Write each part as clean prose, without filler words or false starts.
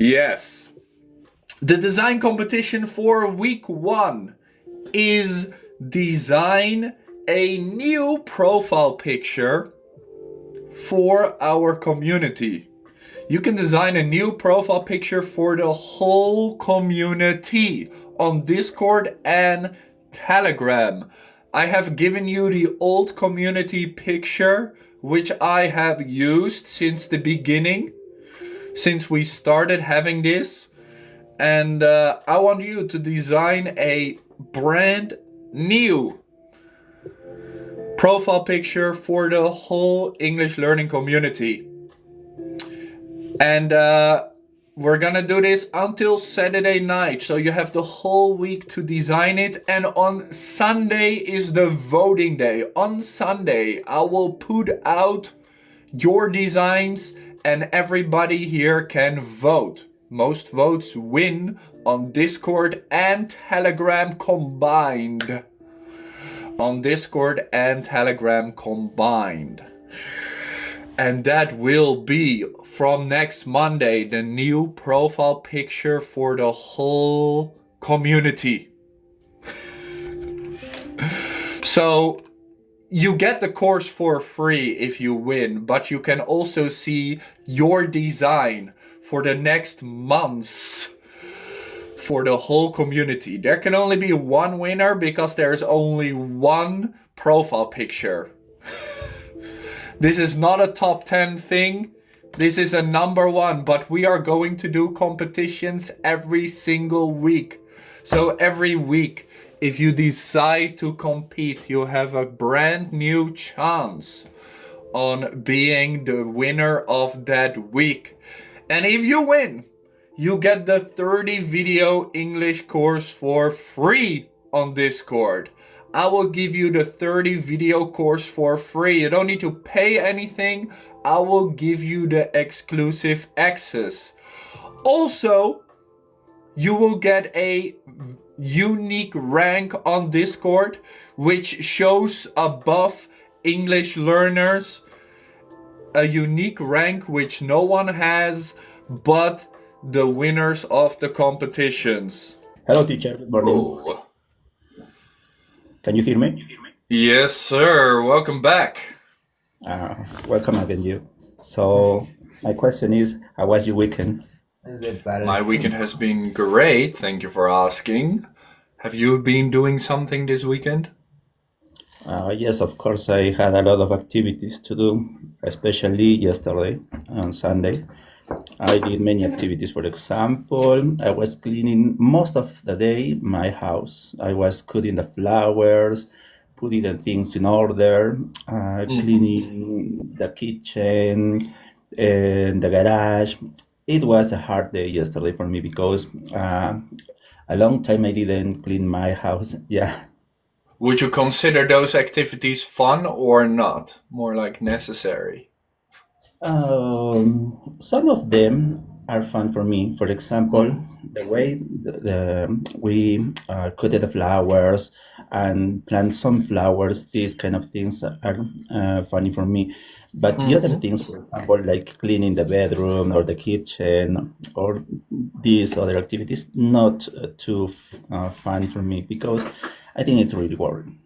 Yes. The design competition for week 1 is design a new profile picture for our community. You can design a new profile picture for the whole community on Discord and Telegram. I have given you the old community picture, which I have used since the beginning, since we started having this. And I want you to design a brand new profile picture for the whole English learning community. And we're gonna do this until Saturday night, so you have the whole week to design it. And on Sunday is the voting day. On Sunday I will put out your designs and everybody here can vote. Most votes win on Discord and Telegram combined. On Discord and Telegram combined. And that will be from next Monday, the new profile picture for the whole community. So you get the course for free if you win, but you can also see your design for the next months for the whole community. There can only be one winner because there's only one profile picture. This is not a top 10 thing. This is a number 1, but we are going to do competitions every single week. So every week, if you decide to compete, you have a brand new chance on being the winner of that week. And if you win, you get the 30 video English course for free on Discord. I will give you the 30 video course for free. You don't need to pay anything. I will give you the exclusive access. Also, you will get a unique rank on Discord, which shows above English learners a unique rank which no one has but the winners of the competitions. Hello, teacher. Good morning. Oh. Can you hear me? Yes, sir. Welcome back. Welcome again, you. So my question is, how was your weekend? My weekend has been great. Thank you for asking. Have you been doing something this weekend? Yes, of course. I had a lot of activities to do, especially yesterday on Sunday. I did many activities. For example, I was cleaning most of the day my house. I was cutting the flowers, putting the things in order, cleaning the kitchen and the garage. It was a hard day yesterday for me because a long time I didn't clean my house. Yeah. Would you consider those activities fun or not? More like necessary? Some of them are fun for me. For example, the way we cut the flowers and plant some flowers, these kind of things are funny for me. But the other things, for example, like cleaning the bedroom or the kitchen or these other activities, not too fun for me because I think it's really boring.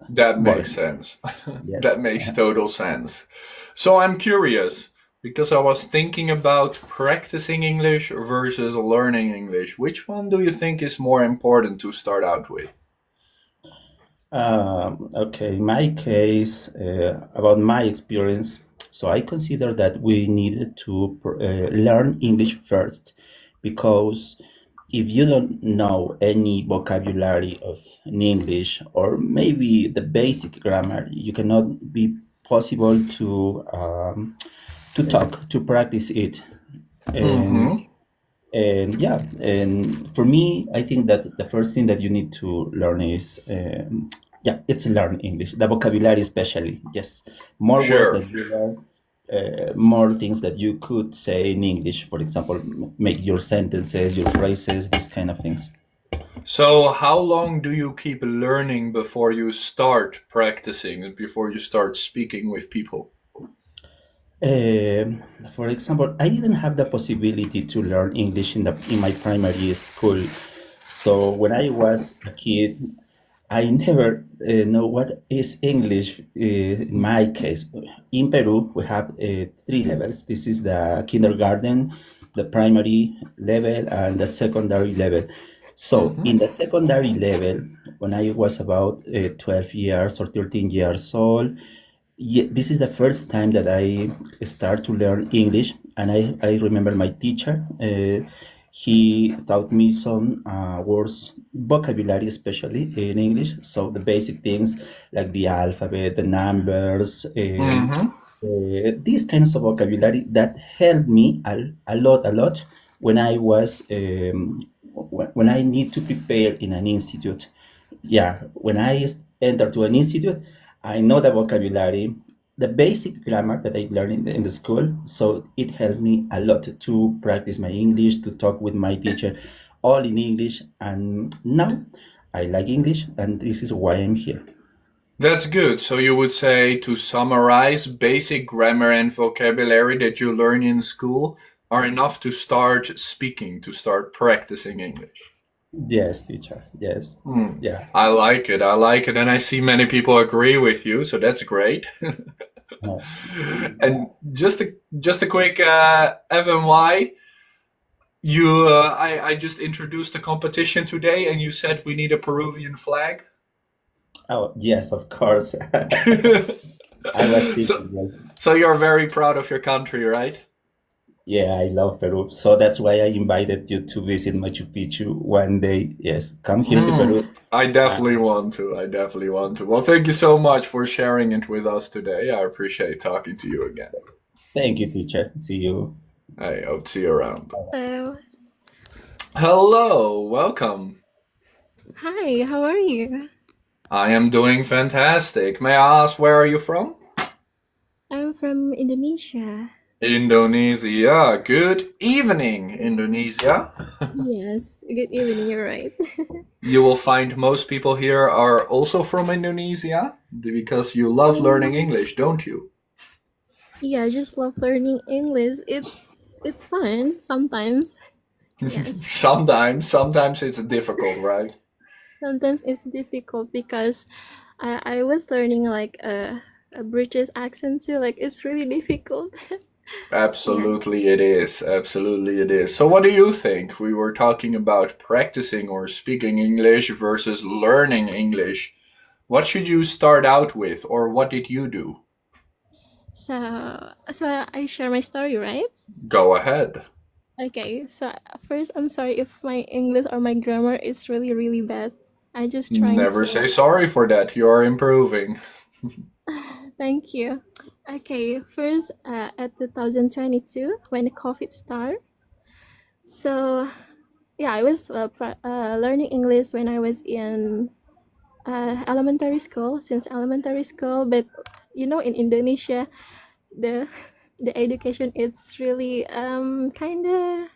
That makes sense. Yes. That makes total sense. So I'm curious, because I was thinking about practicing English versus learning English. Which one do you think is more important to start out with? Okay, in my case, about my experience, so I consider that we needed to learn English first, because if you don't know any vocabulary of in English or maybe the basic grammar, you cannot be possible to talk, to practice it. And yeah, and for me, I think that the first thing that you need to learn is, yeah, it's learn English, the vocabulary especially. Yes, more Sure. words that you learn, more things that you could say in English. For example, make your sentences, your phrases, these kind of things. So how long do you keep learning before you start practicing, before you start speaking with people? For example, I didn't have the possibility to learn English in my primary school. So when I was a kid, I never know what is English. In my case, in Peru, we have three levels. This is the kindergarten, the primary level, and the secondary level. So Mm-hmm. in the secondary level, when I was about 12 years or 13 years old, yeah, this is the first time that I start to learn English, and I remember my teacher. He taught me some words, vocabulary, especially in English. So the basic things like the alphabet, the numbers, Mm-hmm. these kinds of vocabulary that helped me a lot when I was when I need to prepare in an institute. Yeah, when I enter to an institute, I know the vocabulary, the basic grammar that I learned in the school. So it helped me a lot to practice my English, to talk with my teacher, all in English. And now I like English, and this is why I'm here. That's good. So you would say, to summarize, basic grammar and vocabulary that you learn in school are enough to start speaking, to start practicing English. Yes, teacher. Yes. Hmm. Yeah. I like it. I like it. And I see many people agree with you, so that's great. Uh, And just a quick FMY. I just introduced the competition today, and you said we need a Peruvian flag. oh, yes, of course. I was so thinking, well, so you're very proud of your country, right? yeah, I love Peru. So that's why I invited you to visit Machu Picchu one day. Yes, come here to Mm, Peru. I Uh, definitely want to. I definitely want to. Well, thank you so much for sharing it with us today. I appreciate talking to you again. thank you, teacher. See you. I hope to see you around. Hello. Hello, welcome. Hi, how are you? I am doing fantastic. May I ask, where are you from? I'm from Indonesia. Indonesia. Good evening, Yes. Indonesia. Yes, good evening, you're right. You will find most people here are also from Indonesia because you love learning Um, English, don't you? yeah, I just love learning English. It's fun sometimes. Yes. Sometimes it's difficult, right? Sometimes it's difficult because I was learning like a British accent too. Like it's really difficult. Yeah. Absolutely it is. Absolutely it is. So what do you think? We were talking about practicing or speaking English versus learning English. What should you start out with, or what did you do? So I share my story, right? Go ahead. Okay, so first, I'm sorry if my English or my grammar is really, really bad. I just trying Never to. say sorry for that. You are improving. Thank you. Okay, first, at 2022 when the COVID started. So yeah, I was learning English when I was in elementary school, since elementary school. But in Indonesia, the the education it's really kind of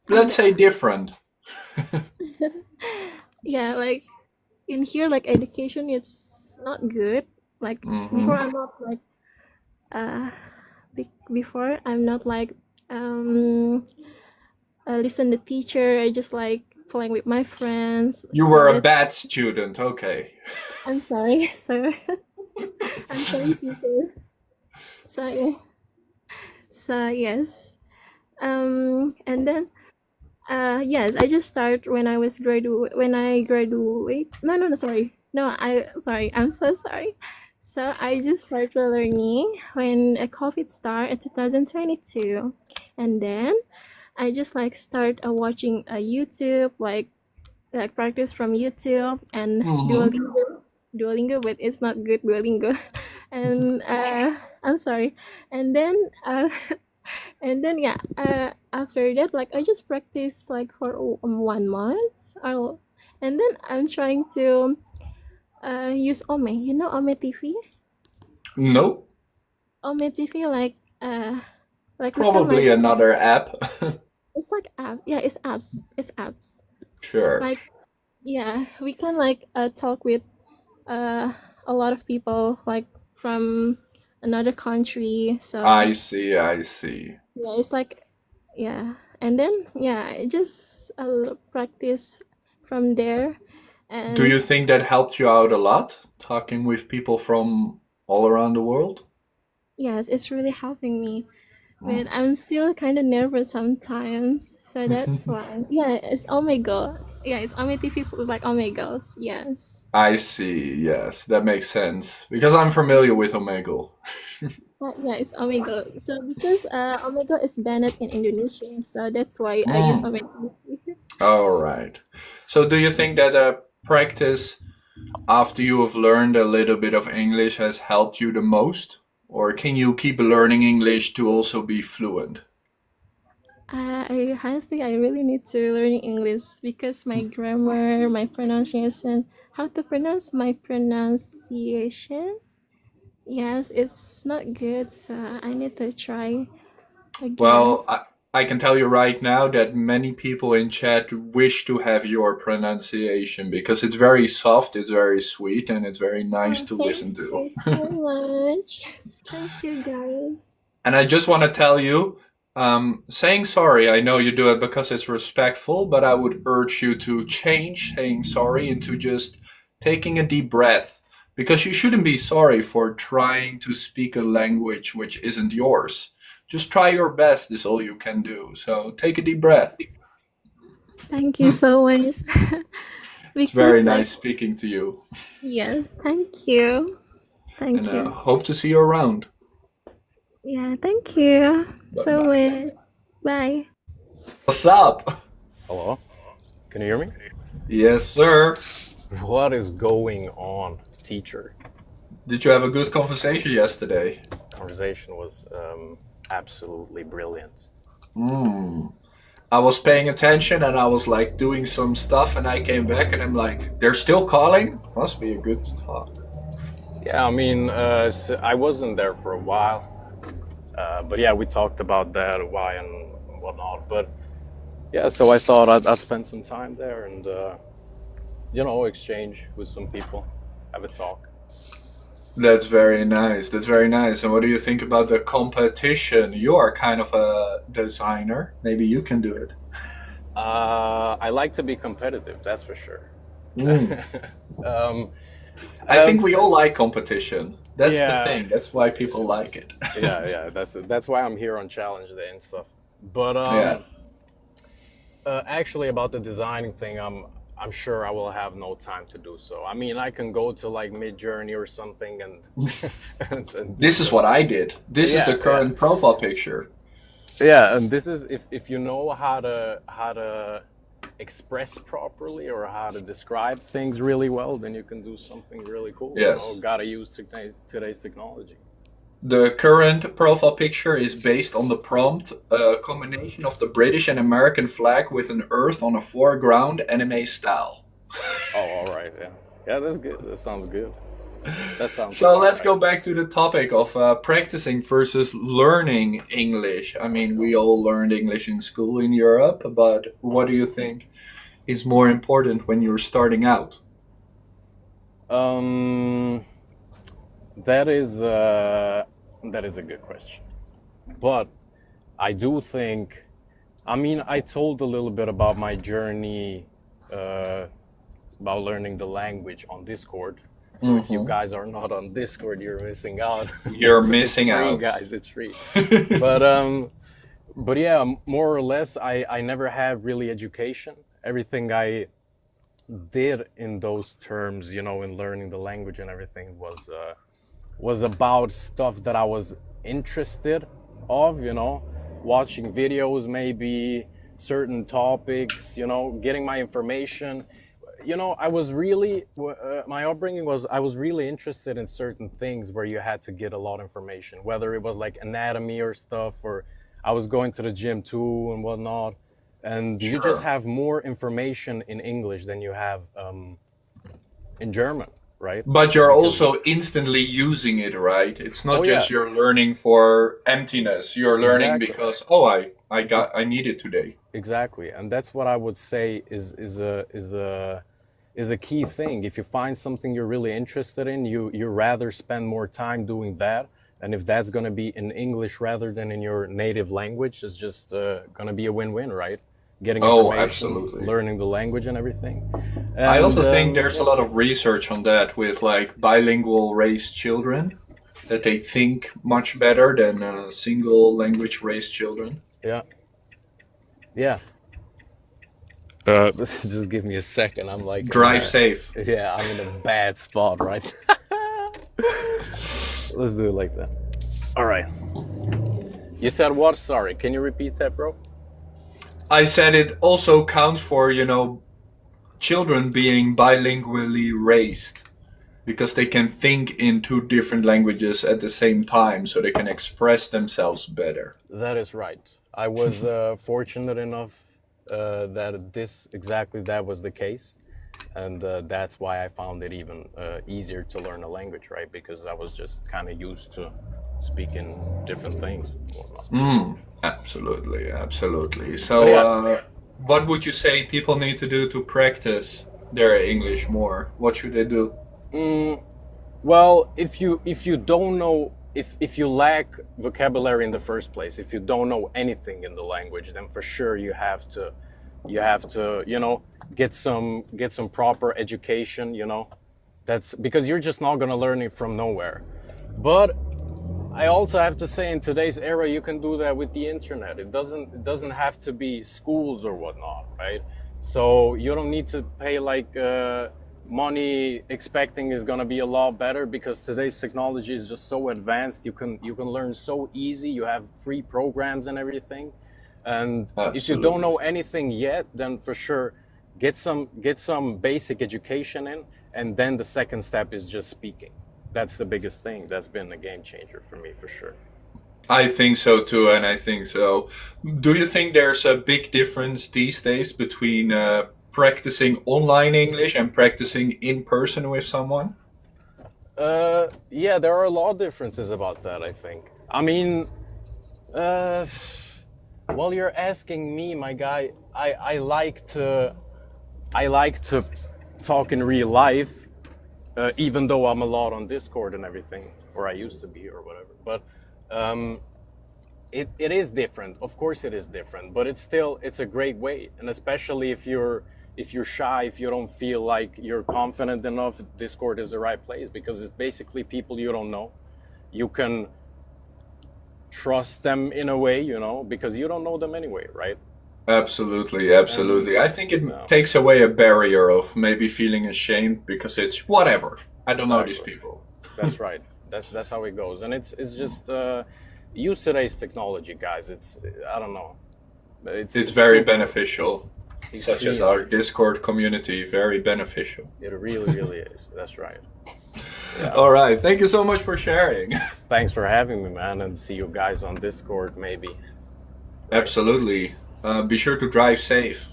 Let's say ada. different. Yeah, like in here, like education it's not good. Like before Mm-hmm. I'm not like uh before I'm not like um listen to teacher. I just like playing with my friends. You So were a that's, bad student. Okay. I'm sorry, sir. I'm sorry, teacher. So yeah, so yes, and then yes, I just start when I was when I graduate. No, sorry. No, I'm so sorry. So I just started learning when a COVID started in 2022. And then I just like start watching YouTube, like practice from YouTube and Mm-hmm. Duolingo, but it's not good Duolingo. And I'm sorry. And then and then yeah, after that, like I just practice like for 1 month. And then I'm trying to use Ome. You know Ome TV? Nope. Ome TV, like we can like Probably another app. it's like app. Yeah, it's apps. It's apps. Sure. Like yeah, we can like talk with uh a lot of people like from another country. So I see, I see. yeah, it's like yeah, and then yeah, I just practice from there, Do you and think that helped you out a lot, talking with people from all around the world? yes, it's really helping me. But Mm. I'm still kind of nervous sometimes, so that's why. Yeah, it's Omegle. Yeah, it's Ometive is like Omegles. Yes. I see, yes, that makes sense. Because I'm familiar with Omegle. Yeah, it's Omegle. So because Omegle is banned in Indonesia, so that's why I use Mm. Omegle. All right. So do you think that practice after you have learned a little bit of English has helped you the most? Or can you keep learning English to also be fluent? I honestly, I really need to learn English because my grammar, my pronunciation, how to pronounce my pronunciation. Yes, it's not good, so I need to try again. Well, I can tell you right now that many people in chat wish to have your pronunciation because it's very soft, it's very sweet, and it's very nice Oh, to thank listen to. you so much. Thank you, guys. And I just want to tell you, saying sorry, I know you do it because it's respectful, but I would urge you to change saying sorry into just taking a deep breath. Because you shouldn't be sorry for trying to speak a language which isn't yours. Just try your best, is all you can do. So take a deep breath. Thank you so much. It's very Because, like, nice speaking to you, yeah, thank you. and Thank you. hope to see you around. Yeah, thank you Bye so bye. much. Bye. What's up? Hello? Can you hear me? Yes, sir. What is going on, teacher? Did you have a good conversation yesterday? Conversation was absolutely brilliant. I was paying attention and I was like doing some stuff, and I came back and I'm like, they're still calling? Must be a good talk. Yeah, I mean, I wasn't there for a while, but yeah, we talked about that, why and whatnot. But yeah, so I thought I'd spend some time there and, exchange with some people, have a talk. That's very nice. That's very nice. And what do you think about the competition? You are kind of a designer. Maybe you can do it. I like to be competitive, that's for sure. I think we all like competition. That's the Yeah. thing. That's why people like it. yeah, that's why I'm here on Challenge Day and stuff. But Yeah. actually, about the designing thing, I'm sure I will have no time to do so. I mean, I can go to like Mid-Journey or something and, and This is what I did. This is the current profile picture. Yeah, and this is if you know how to express properly or how to describe things really well, then you can do something really cool. Yes. You know, gotta use today's technology. The current profile picture is based on the prompt, a combination of the British and American flag with an earth on a foreground, anime style. Oh, all right, yeah. Yeah, that's good. That sounds good. That sounds So about let's right. go back to the topic of practicing versus learning English. I mean, we all learned English in school in Europe, but what do you think is more important when you're starting out? That is a good question, but I do think. I mean, I told a little bit about my journey about learning the language on Discord. So if you guys are not on Discord, you're missing out. You're It's missing free, out. guys. It's free. But yeah, more or less, I never had really education. Everything I did in those terms, in learning the language and everything was about stuff that I was interested of, watching videos, maybe certain topics, getting my information. I was really, my upbringing was, I was really interested in certain things where you had to get a lot of information, whether it was like anatomy or stuff, or I was going to the gym too and whatnot. And you just have more information in English than you have in German, right? But you're also instantly using it, right? It's not just you're learning for emptiness. You're learning because I need it today. Exactly, and that's what I would say is a key thing. If you find something you're really interested in, you rather spend more time doing that And if that's going to be in English rather than in your native language, it's just going to be a win-win, right? Getting Oh, information, absolutely. learning the language and everything. I also And think there's a lot of research on that with like bilingual raised children, that they think much better than single language raised children. yeah, yeah. Just give me a second. I'm like, Drive safe. yeah, I'm in a bad spot, right? Let's do it like that. All right. You said what? Sorry. Can you repeat that, bro? I said it also counts for, children being bilingually raised, because they can think in two different languages at the same time, so they can express themselves better. That is right. I was fortunate enough that that was the case. And that's why I found it even easier to learn a language, right? Because I was just kind of used to speaking different things. Absolutely, absolutely. So, Yeah. what would you say people need to do to practice their English more? What should they do? Well, if you don't know, if you lack vocabulary in the first place, if you don't know anything in the language, then for sure you have to get some proper education. That's because you're just not gonna learn it from nowhere. But I also have to say, in today's era, you can do that with the internet. It doesn't have to be schools or whatnot, right? So you don't need to pay like money expecting is gonna be a lot better, because today's technology is just so advanced. You can learn so easy. You have free programs and everything. And if you don't Absolutely. know anything yet, then for sure get some basic education in, and then the second step is just speaking. That's the biggest thing. That's been a game changer for me, for sure. I think so too, and I think so. Do you think there's a big difference these days between practicing online English and practicing in person with someone? Yeah, there are a lot of differences about that, I think. I mean, well, you're asking me, my guy. I like to talk in real life, even though I'm a lot on Discord and everything, or I used to be, or whatever. But it is different. Of course, it is different. But it's a great way, and especially if you're shy, if you don't feel like you're confident enough, Discord is the right place, because it's basically people you don't know. You can trust them in a way, because you don't know them anyway, right? Absolutely, absolutely. And I think it yeah, takes away a barrier of maybe feeling ashamed because it's whatever. I don't know these exactly. people. That's right. That's how it goes, and it's just use today's technology, guys. I don't know. It's It's very super beneficial, such as our extremely. Discord community, very beneficial. It really, really is. That's right. Yeah. All right, thank you so much for sharing. Thanks for having me, man, and see you guys on Discord maybe. Right. Absolutely. Be sure to drive safe.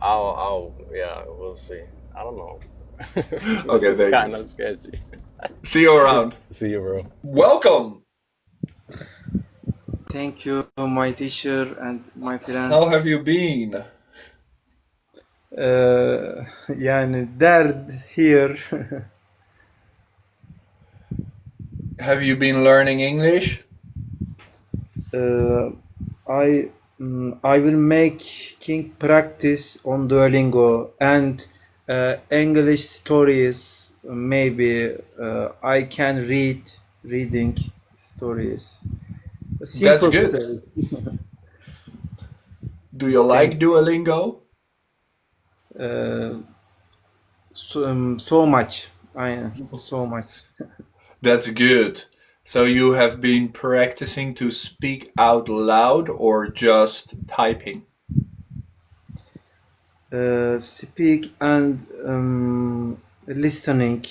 Yeah, we'll see. I don't know. This Okay, is thank kind you. of sketchy. See you around. See you, bro. Welcome. Thank you, my teacher and my How friends. have you been? Yani derd here. Have you been learning English? Uh, I will making practice on Duolingo and English stories. Maybe I can reading stories. That's Simple good. stories. Do you like Thank you. Duolingo? So much. So much. That's good. So you have been practicing to speak out loud or just typing? Speak and listening,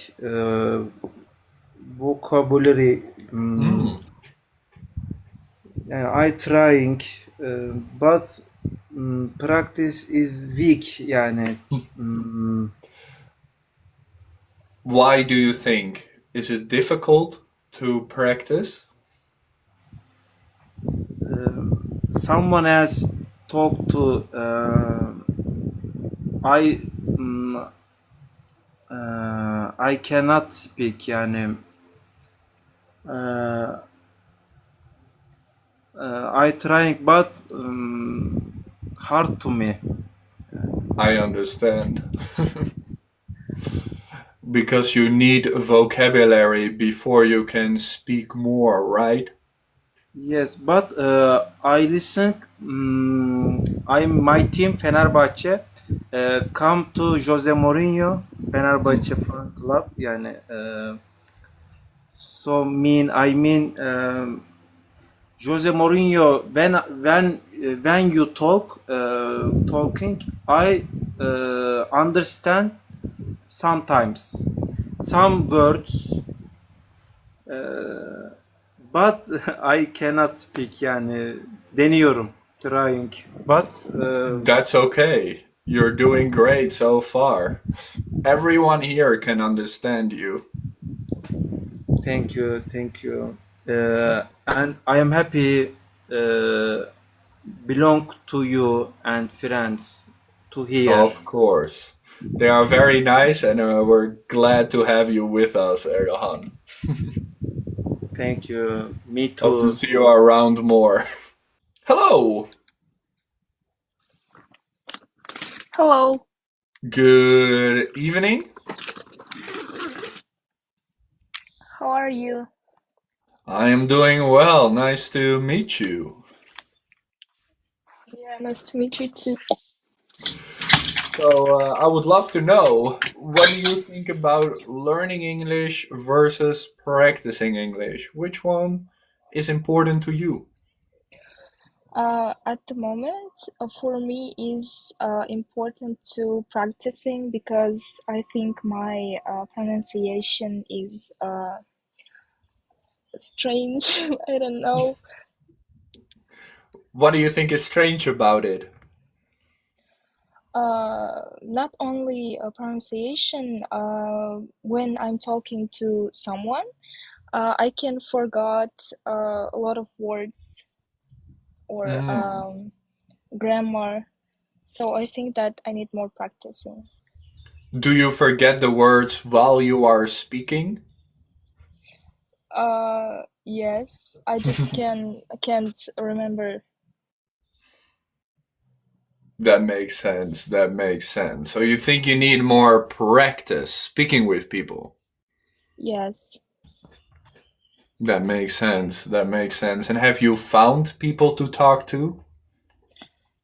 vocabulary. Mm. I trying, but practice is weak. Yani, Why do you think? Is it difficult to practice? someone else talk to. I I cannot speak. Yani, I trying, but hard to me. I understand. Because you need vocabulary before you can speak more, right? Yes, but I listen. I'm my team Fenerbahçe. Come to Jose Mourinho Fenerbahçe fan club. Yani so I mean Jose Mourinho when you talking I understand sometimes some words but I cannot speak yani deniyorum trying but That's okay. You're doing great so far. Everyone here can understand you. thank you and I am happy belong to you and friends to here. Of course. They are very nice and we're glad to have you with us, Erdogan. Thank you. Me Hope to too. see you around more. Hello! Hello. Good evening. How are you? I am doing well. Nice to meet you. Yeah, nice to meet you too. So, I would love to know, what do you think about learning English versus practicing English? Which one is important to you? At the moment, for me is important to practicing because I think my pronunciation is strange. I don't know. What do you think is strange about it? Not only pronunciation. When I'm talking to someone, I can forget a lot of words or Mm. grammar. So I think that I need more practicing. Do you forget the words while you are speaking? Yes, I just can't remember. That makes sense. That makes sense. So you think you need more practice speaking with people? Yes. That makes sense. That makes sense. And have you found people to talk to?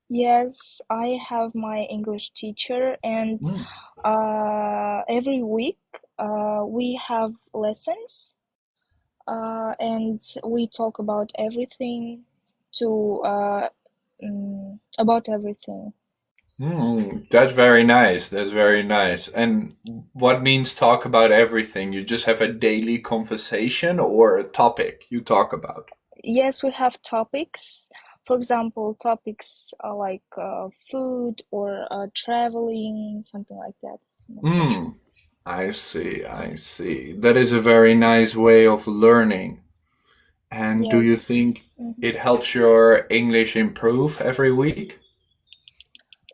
Yes, I have my English teacher, and Mm. every week we have lessons, and we talk about everything to about everything. That's very nice. That's very nice. And what means talk about everything? You just have a daily conversation or a topic you talk about? Yes, we have topics. For example, topics like food or traveling, something like that, etc. I see. I see. That is a very nice way of learning. And do you Yes. think it helps your English improve every week?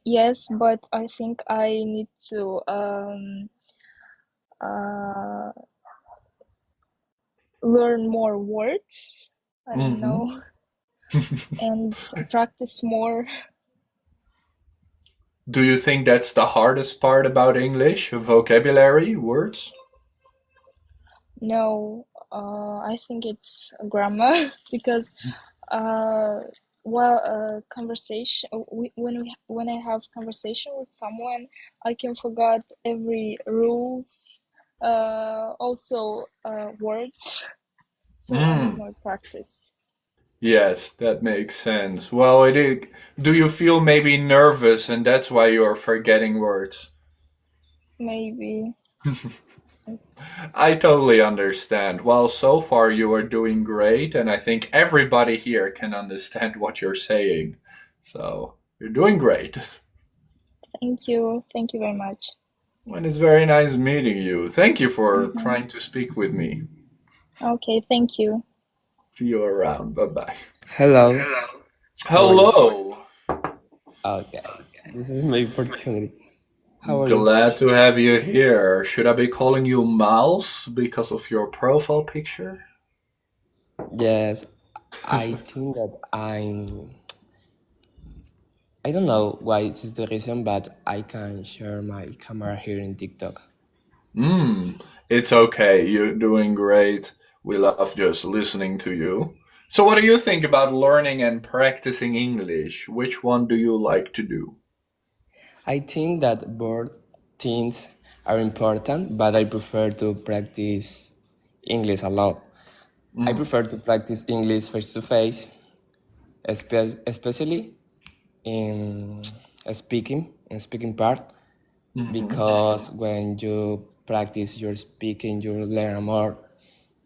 Yes, but I think I need to uh, learn more words. I don't Mm-hmm. know, and practice more. Do you think that's the hardest part about English? Vocabulary, words? No, I think it's grammar because while conversation when I have conversation with someone, I can forget every rules, also words. So I need Mm. more practice. Yes, that makes sense. Well, do you feel maybe nervous and that's why you're forgetting words? Maybe. Yes. I totally understand. Well, so far you are doing great, and I think everybody here can understand what you're saying. So, you're doing great. Thank you. Thank you very much. And it's very nice meeting you. Thank you for Mm-hmm. trying to speak with me. Okay, thank you. See you around. Bye bye. Hello. How are you? Hello. Okay. This is my opportunity. How are you? Glad to have you here. Should I be calling you Mouse because of your profile picture? Yes. I think that I don't know why this is the reason, but I can share my camera here in TikTok. It's okay. You're doing great. We love just listening to you. So, what do you think about learning and practicing English? Which one do you like to do? I think that both things are important, but I prefer to practice English a lot. I prefer to practice English face to face, especially in speaking part, because when you practice your speaking, you learn more.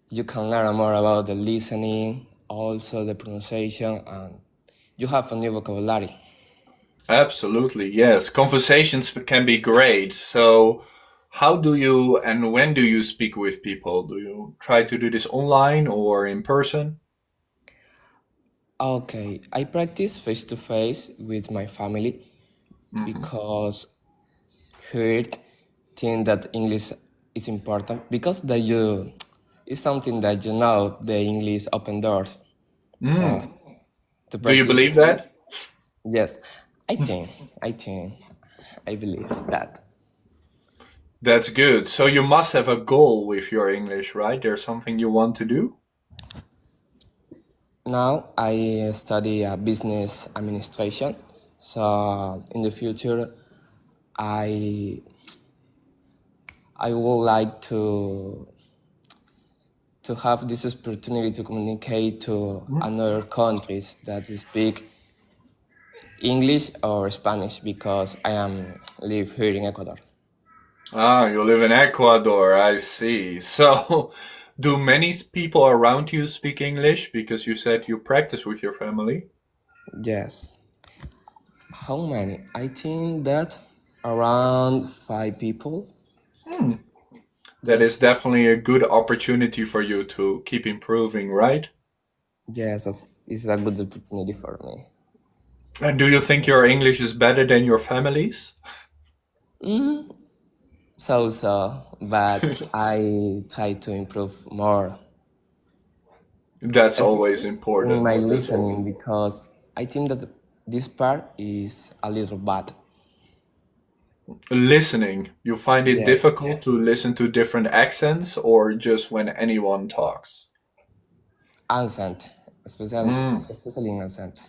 You can learn more about the listening, also the pronunciation, and you have a new vocabulary. Absolutely, yes. Conversations can be great. So, how do you and when do you speak with people? Do you try to do this online or in person? Okay, I practice face to face with my family because here think that English is important because that you it's something that you know the English open doors. So to Do you practice believe English, that? yes, I think, I think, I believe that. That's good. So, you must have a goal with your English, right? There's something you want to do? Now I study business administration. So in the future, I I would like to have this opportunity to communicate to another countries that speak English or Spanish because I am live here in Ecuador. Ah, you live in Ecuador, I see. So, do many people around you speak English? Because you said you practice with your family. Yes. How many? I think that around 5 people. That is Yes. definitely a good opportunity for you to keep improving, right? Yes, it's a good opportunity for me. And do you think your English is better than your family's? So, but I try to improve more, That's always especially in important. my That's listening always because I think that this part is a little bad. listening. You find it Yes, difficult to listen to different accents or just when anyone talks? accent, especially in accent.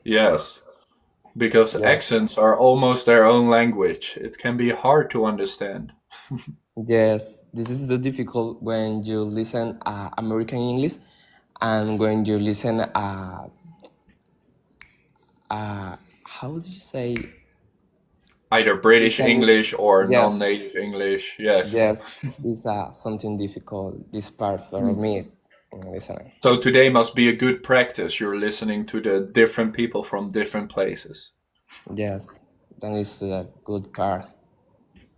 Yes, because Yes, accents are almost their own language. It can be hard to understand. yes. This is the difficult when you listen American English and when you listen how do you say Either British Italian? English or Yes, non-native English. Yes. yes. It's something difficult. This part for me in listening. So today must be a good practice. You're listening to the different people from different places. Yes, that is a good part.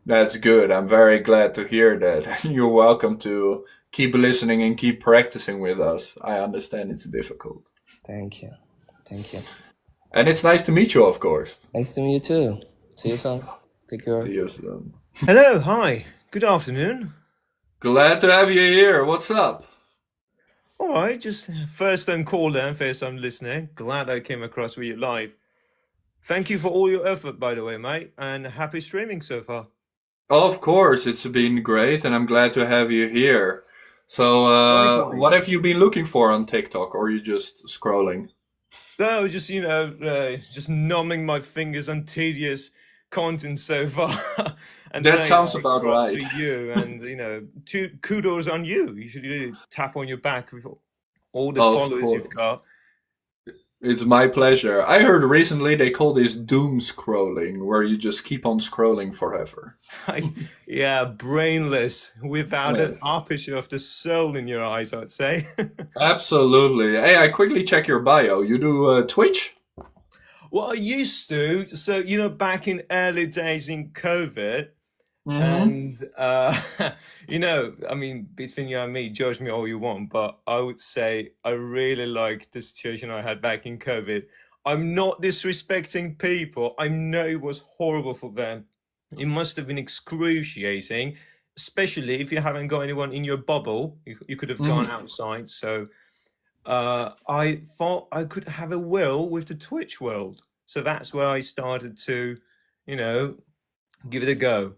That's good. I'm very glad to hear that. You're welcome to keep listening and keep practicing with us. I understand it's difficult. Thank you. Thank you. And it's nice to meet you, of course. Nice to meet you too. See you soon. Take care. See you soon. Hello, hi, good afternoon. Glad to have you here. What's up? All right, just first time caller and first time listener. Glad I came across with you live. Thank you for all your effort, by the way, mate, and happy streaming so far. Of course, it's been great, and I'm glad to have you here. So, what Likewise. have you been looking for on TikTok, or are you just scrolling? No, just just numbing my fingers on tedious content so far, and then That I sounds came about across right. with you, and kudos on you. You should really tap on your back with all the Of followers you've course. got. It's my pleasure. I heard recently they call this doom scrolling, where you just keep on scrolling forever. Yeah, brainless, without an Yes. aperture of the soul in your eyes, I'd say. Absolutely. Hey, I quickly check your bio. You do Twitch? Well, I used to. So, back in early days in COVID, Mm-hmm. and I mean, between you and me, judge me all you want, but I would say I really liked the situation I had back in COVID. I'm not disrespecting people. I know it was horrible for them. It must have been excruciating, especially if you haven't got anyone in your bubble. You could have gone outside. So I thought I could have a will with the Twitch world. So that's where I started to, you know, give it a go.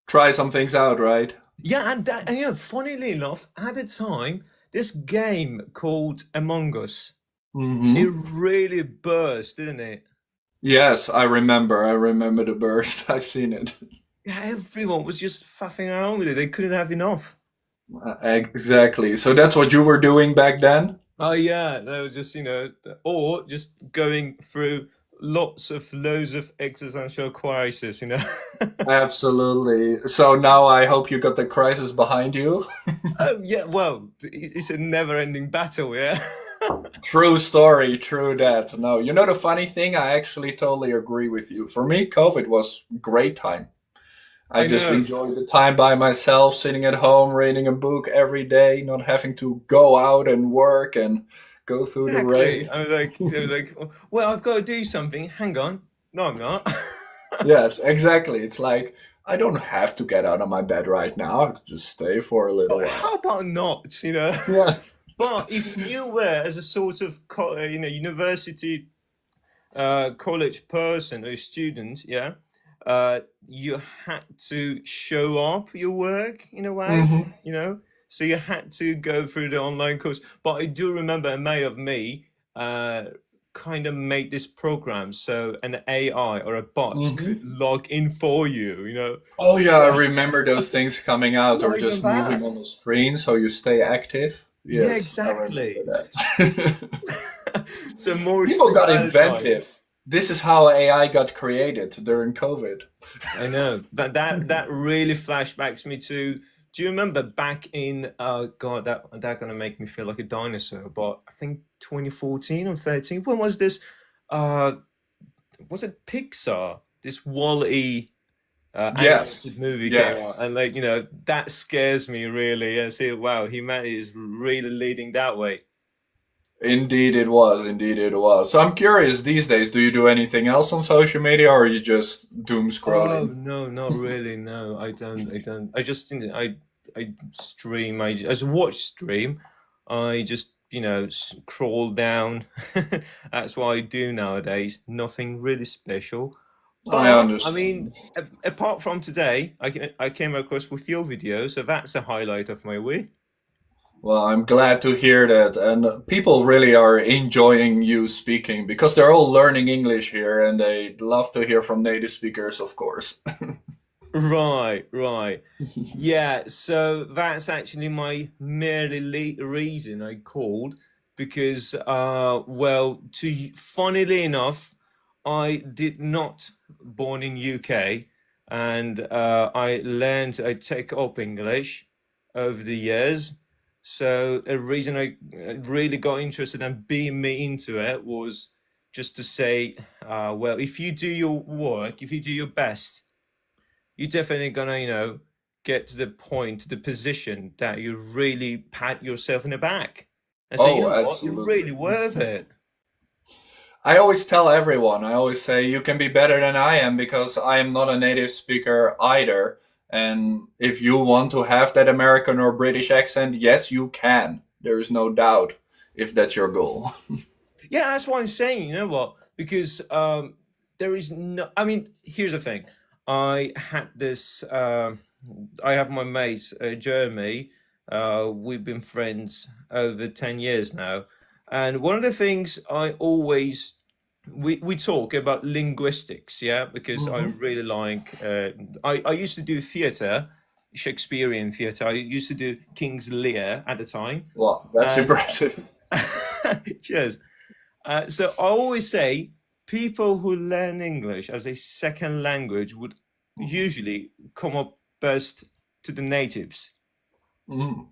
Try some things out, right? Yeah, and you know, funnily enough, at the time, this game called Among Us, it really burst, didn't it? Yes, I remember. I remember the burst. I've seen it. Yeah, everyone was just faffing around with it. They couldn't have enough. Exactly. So that's what you were doing back then? Oh yeah, they were just, you know, or just going through loads of existential crisis, you know. Absolutely. So now I hope you got the crisis behind you. Oh yeah, well, it's a never-ending battle, yeah. True story, true that. No, you know the funny thing, I actually totally agree with you. For me, COVID was great time. I I just know. enjoyed the time by myself, sitting at home, reading a book every day, not having to go out and work and go through the rain. Exactly. I'm like, well, I've got to do something. Hang on. No, I'm not. Yes, exactly. It's like I don't have to get out of my bed right now. I could just stay for a little But how while. about not, you know? Yes. But if you were as a sort of, you know, university, college person or student, yeah, you had to show up your work in a way, Hmm. you know. So you had to go through the online course. But I do remember a mate of me, kind of made this program so an AI or a bot could Hmm. log in for you, you know. Oh yeah, I So remember those things coming I'm out not or even just moving bad. on the screen so you stay active. Yeah, Yes, I remember exactly. that. So more People sleep got at a time. inventive. This is how AI got created during COVID. I know, but that really flashbacks me to. Do you remember back in? God, that gonna make me feel like a dinosaur. But I think 2014 or 13. When was this? Uh, was it Pixar? This Wall-E Yes, animated movie came out, yes. and like you know that scares me really. I see, wow, humanity is really leading that way. Indeed it was, indeed it was. So I'm curious these days, do you do anything else on social media or are you just doom Oh scrolling? no, not really. No, I don't. I don't. I just think that I stream. I as a watch stream. I just you know scroll down. That's what I do nowadays. Nothing really special. I But I mean, understand. apart from today, I came across with your video, so that's a highlight of my week. Well, I'm glad to hear that. And people really are enjoying you speaking because they're all learning English here and they love to hear from native speakers, of course. Right, right. Yeah, so that's actually my merely reason I called because, well, funnily enough, I did not born in UK, and I take up English over the years. So a reason I really got interested and being me into it was just to say, well, if you do your work, if you do your best, you're definitely gonna, you know, get to the point, to the position that you really pat yourself in the back and say, you Oh, know what, you're really absolutely. worth it. I always tell everyone, I always say, you can be better than I am because I am not a native speaker either. And if you want to have that American or British accent, yes, you can. There is no doubt if that's your goal. Yeah, that's what I'm saying. You know what? Because there is no. I mean, here's the thing. I had this. I have my mate Jeremy. We've been friends over 10 years now, and one of the things I always we talk about linguistics, yeah, because I Hmm. really like. I used to do theatre, Shakespearean theatre. I used to do King's Lear at the time, Well, that's and impressive. cheers. So I always say people who learn English as a second language would usually come up best to the natives Mhm.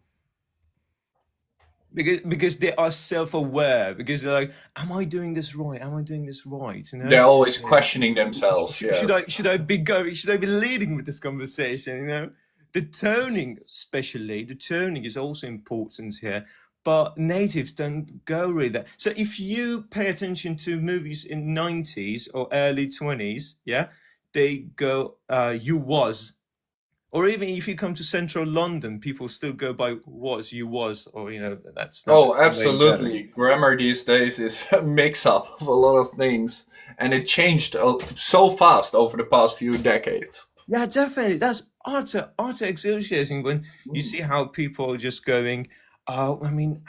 because they are self-aware because they're like, am I doing this right? Am I doing this right? You know, They're always questioning themselves, should I yes. should I be going? Should I be leading with this conversation? You know, the toning, especially the toning, is also important here. But natives don't go with that. So if you pay attention to movies in 90s or early 20s, yeah, they go you was Or even if you come to central London, people still go by was, you was, or that's not Oh, the way you go. absolutely. Grammar these days is a mix-up of a lot of things, and it changed so fast over the past few decades. Yeah, definitely. That's utter excruciating when you see how people are just going. I mean,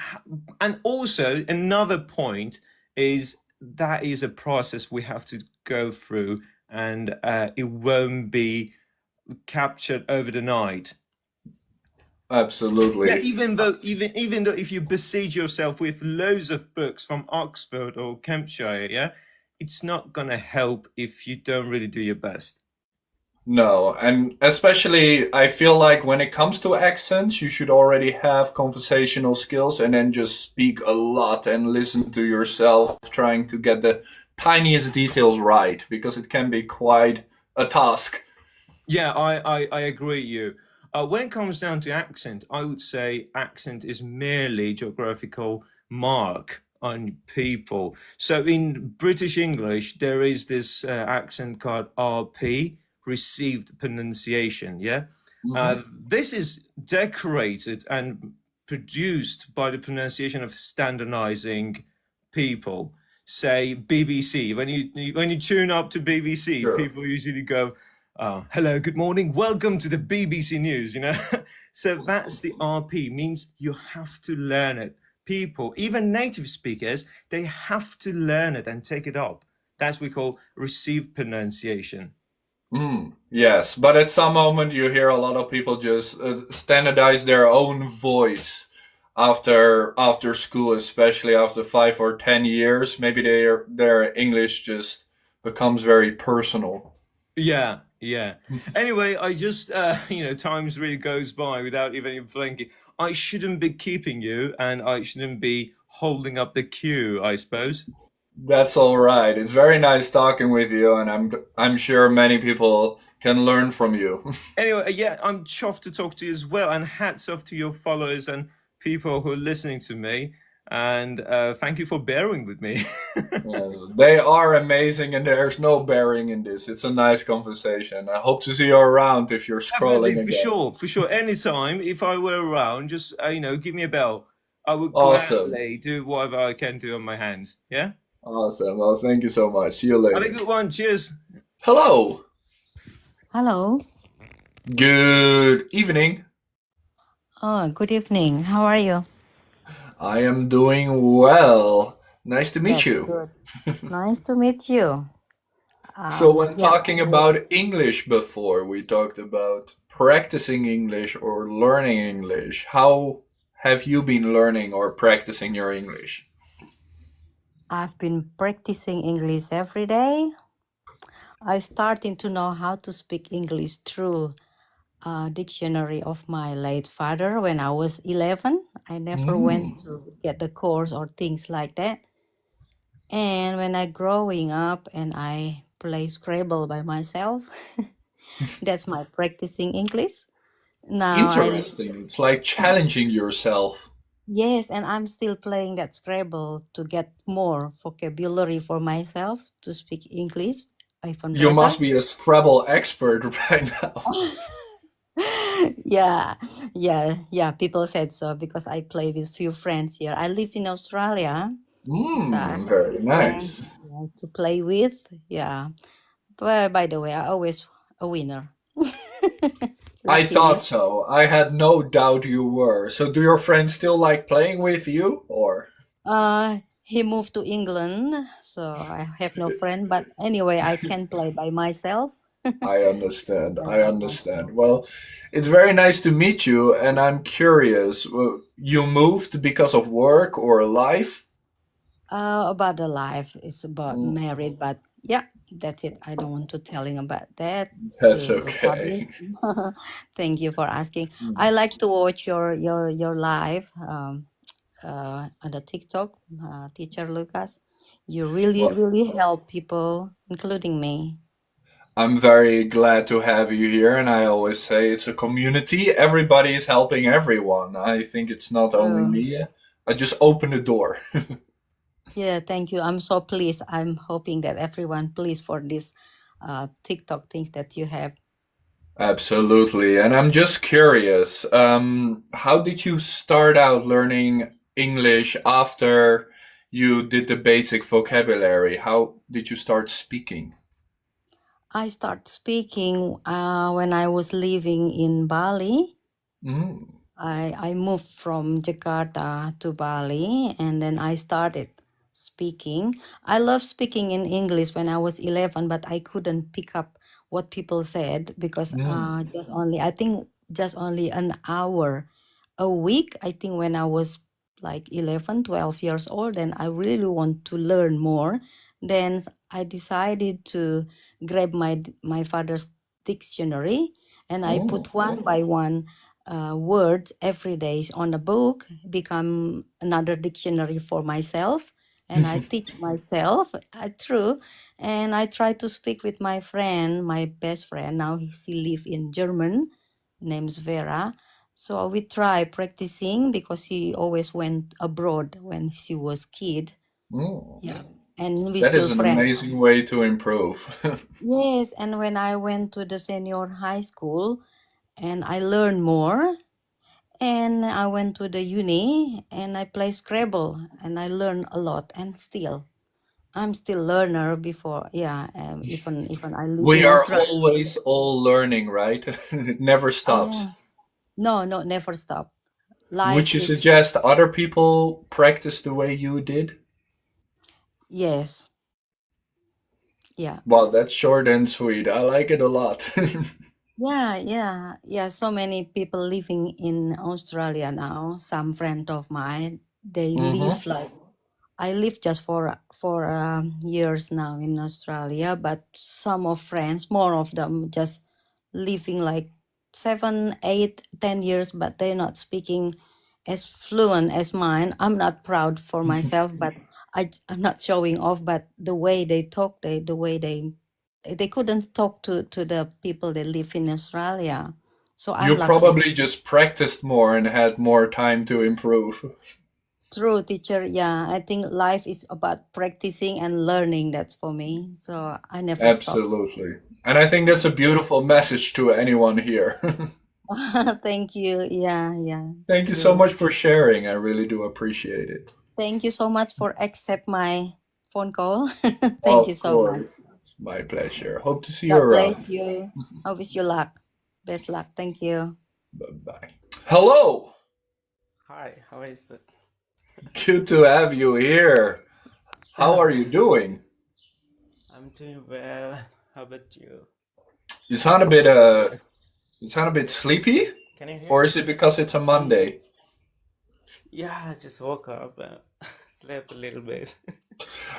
and also another point is that is a process we have to go through, and it won't be captured over the night. Absolutely. Yeah, even though if you besiege yourself with loads of books from Oxford or Campshire, yeah, it's not gonna help if you don't really do your best. No, and especially I feel like when it comes to accents, you should already have conversational skills and then just speak a lot and listen to yourself, trying to get the tiniest details right, because it can be quite a task. Yeah, I agree with you. When it comes down to accent, I would say accent is merely geographical mark on people. So in British English, there is this accent called RP, received pronunciation. Yeah, this is decorated and produced by the pronunciation of standardizing people. Say BBC. When you tune up to BBC, Sure. people usually go, hello, good morning, welcome to the BBC News, So that's the RP, means you have to learn it. People, even native speakers, they have to learn it and take it up. That's what we call received pronunciation. Yes, but at some moment you hear a lot of people just standardize their own voice after school, especially after 5 or 10 years. Maybe their English just becomes very personal. Yeah. Anyway, I just, times really goes by without even blinking. I shouldn't be keeping you, and I shouldn't be holding up the queue, I suppose. That's all right. It's very nice talking with you, and I'm sure many people can learn from you. Anyway, yeah, I'm chuffed to talk to you as well, and hats off to your followers and people who are listening to me. And thank you for bearing with me. They are amazing, and there's no bearing in this. It's a nice conversation. I hope to see you around if you're scrolling Definitely, again. for sure. Anytime, if I were around, just give me a bell. I would Awesome. gladly do whatever I can do on my hands. Yeah. Awesome. Well, thank you so much. See you Have a later. good one. Cheers. Hello. Hello. Good evening. Oh, good evening. How are you? I am doing well. Nice to meet That's you. good. Nice to meet you. So when Yeah. talking about English before, we talked about practicing English or learning English. How have you been learning or practicing your English? I've been practicing English every day. I starting to know how to speak English through a dictionary of my late father when I was 11. I never went to get the course or things like that. And when I growing up and I play Scrabble by myself, that's my practicing English. Now Interesting. It's like challenging yourself. Yes, and I'm still playing that Scrabble to get more vocabulary for myself to speak English even You better. must be a Scrabble expert right now. Yeah. People said so because I play with few friends here. I live in Australia, so I have Very few nice. friends to play with. Yeah, but by the way, I always a winner. I Lucky thought me. so. I had no doubt you were. So do your friends still like playing with you, or? He moved to England, so I have no friend. But anyway, I can play by myself. I understand. Play I by understand. myself. Well, it's very nice to meet you, and I'm curious. You moved because of work or life? About the life, it's about Mm, married, but yeah, that's it. I don't want to telling about that That's to the public. okay. Thank you for asking. Mm. I like to watch your live on the TikTok, Teacher Lucas. You really Well, really help people, including me. I'm very glad to have you here, and I always say it's a community. Everybody is helping everyone. I think it's not only True. me. I just open the door. Yeah, thank you. I'm so pleased. I'm hoping that everyone pleased for this TikTok things that you have. Absolutely. And I'm just curious, how did you start out learning English after you did the basic vocabulary? How did you start speaking? I start speaking when I was living in Bali. Mm. I moved from Jakarta to Bali and then I started speaking. I love speaking in English when I was 11, but I couldn't pick up what people said because Mm. I think just only an hour a week. I think when I was like 11, 12 years old, and I really want to learn more. Then I decided to grab my father's dictionary and I Mm. put one by one words every day on a book, become another dictionary for myself, and I teach myself through, and I try to speak with my friend, my best friend. Now she live in German, name's Vera. So we try practicing because she always went abroad when she was kid. Mm. Yeah, and we That still is an friends. amazing way to improve. Yes, and when I went to the senior high school, and I learned more. And I went to the uni and I play Scrabble and I learned a lot and still I'm still learner before even I live We in are Australia. always all learning, right? It never Oh stops. yeah. No, no, never stop. Would Life you is suggest other people practice the way you did? yes. Yeah. Well, that's short and sweet. I like it a lot. Yeah. So many people living in Australia now. Some friend of mine, they Mm-hmm. live like I live just for years now in Australia, but some of friends, more of them, just living like 7, 8, 10 years, but they're not speaking as fluent as mine. I'm not proud for myself, but I'm not showing off. But the way they talk, the way they couldn't talk to the people that live in Australia. So I'm You lucky. probably just practiced more and had more time to improve. True, teacher. Yeah, I think life is about practicing and learning. That's for me. So I never stop. Absolutely. And I think that's a beautiful message to anyone here. Thank you. Yeah. Thank you so True. much for sharing. I really do appreciate it. Thank you so much for accept my phone call. Thank you Of so much. course. It's my pleasure. Hope to see you God bless around. you. I wish you luck. Best luck. Thank you. Bye-bye. Hello. Hi, how is it? Good to have you here. How are you doing? I'm doing well. How about you? You sound a bit sleepy? Can you hear Or me? is it because it's a Monday? Yeah, I just woke up and slept a little bit.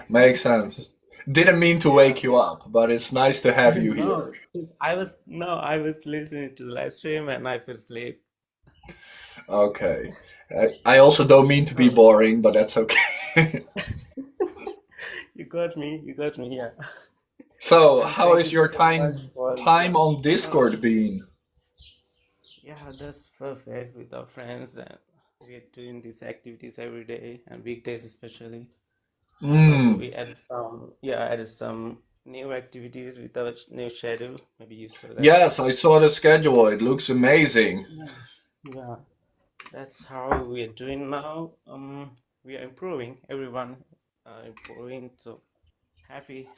Makes sense. Didn't mean to Yeah. wake you up, but it's nice to have you here. I was listening to the live stream and I fell asleep. Okay. I also don't mean to be Oh, boring, but that's okay. you got me, yeah. So, And how thank is you your so much for time on oh, Discord been? yeah, that's perfect with our friends and we're doing these activities every day and weekdays especially. And also Mm. we added some new activities with our new schedule. Maybe you saw that. Yes, I saw the schedule. It looks amazing. Yeah. Yeah, that's how we are doing now. We are improving. Everyone improving. So happy.